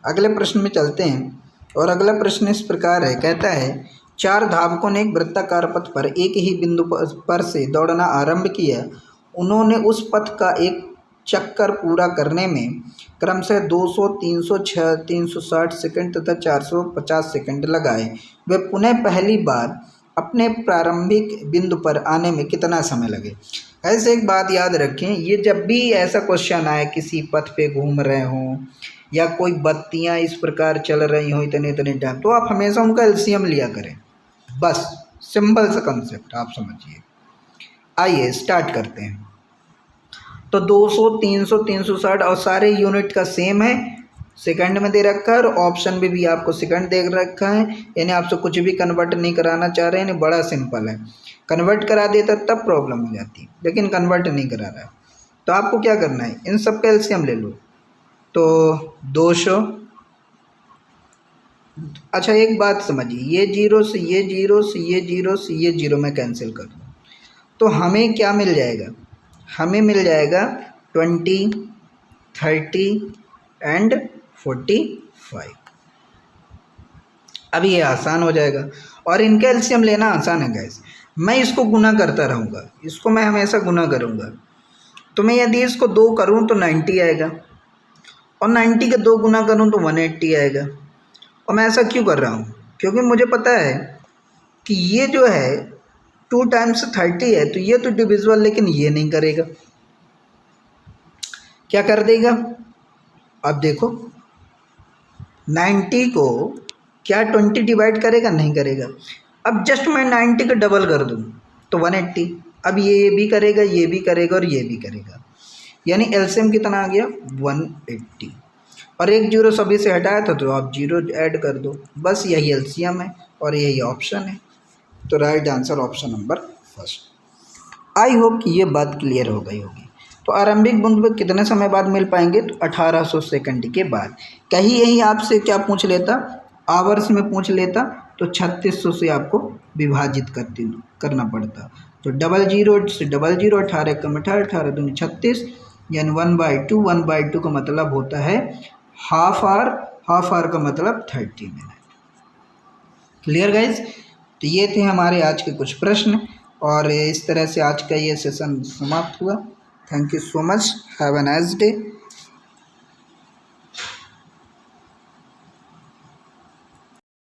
अगले प्रश्न में चलते हैं। और अगला प्रश्न इस प्रकार है, कहता है 4 धावकों ने एक वृत्ताकार पथ पर एक ही बिंदु पर से दौड़ना आरंभ किया। उन्होंने उस पथ का एक चक्कर पूरा करने में क्रमशः 200, 306, 360 सेकंड तथा 450 सेकंड लगाए। वे पुनः पहली बार अपने प्रारंभिक बिंदु पर आने में कितना समय लगे। ऐसे एक बात याद रखें, ये जब भी ऐसा क्वेश्चन आए, किसी पथ पे घूम रहे हों या कोई बत्तियां इस प्रकार चल रही हो इतने इतने टाइम, तो आप हमेशा उनका एलसीएम लिया करें। बस सिंपल सा कंसेप्ट आप समझिए। आइए स्टार्ट करते हैं। तो 200, 300, 360 और सारे यूनिट का सेम है, सेकंड में दे रखा है और ऑप्शन में भी आपको सेकंड दे रखा है, यानी आपसे कुछ भी कन्वर्ट नहीं कराना चाह रहे हैं, यानी बड़ा सिंपल है। कन्वर्ट करा देता तब प्रॉब्लम हो जाती, लेकिन कन्वर्ट नहीं करा रहा है। तो आपको क्या करना है, इन सब का एलसीएम ले लो। तो 200, अच्छा एक बात समझिए, ये जीरो से ये जीरो से ये जीरो से ये जीरो में कैंसिल कर दूँ तो हमें क्या मिल जाएगा, हमें मिल जाएगा 20, 30 एंड 45। अब ये आसान हो जाएगा और इनका एलसीएम लेना आसान है गाइस। मैं इसको गुना करता रहूँगा, इसको मैं हमेशा गुना करूँगा। तो मैं यदि इसको 2 करूँ तो 90 आएगा और 90 के 2 गुना करूँ तो 180 आएगा। और मैं ऐसा क्यों कर रहा हूँ, क्योंकि मुझे पता है कि ये जो है 2 टाइम्स 30 है, तो ये तो डिविजिबल, लेकिन ये नहीं करेगा। क्या कर देगा, अब देखो 90 को क्या 20 डिवाइड करेगा, नहीं करेगा। अब जस्ट मैं 90 का डबल कर दूँ तो 180। अब ये भी करेगा, ये भी करेगा और ये भी करेगा, यानी एलसीएम कितना आ गया 180। और एक जीरो सभी से हटाया था तो आप जीरो ऐड कर दो, बस यही एलसीएम है और यही ऑप्शन है। तो right answer option number first. I hope कि ये बात क्लियर हो गई होगी। तो आरंभिक बूंद में कितने समय बाद मिल पाएंगे, तो 1800 सेकंड के बाद। कहीं यही आपसे क्या पूछ लेता, आवर्स में पूछ लेता तो 3600 से आपको विभाजित करना पड़ता। तो डबल जीरो से डबल जीरो, 18 कम 18, 18 दूनी 36, यानी 1/2। 1/2 का मतलब होता है हाफ आवर, हाफ आवर का मतलब 30 मिनट। Clear guys. तो ये थे हमारे आज के कुछ प्रश्न और इस तरह से आज का ये सेशन समाप्त हुआ। Thank you so much, have a nice day.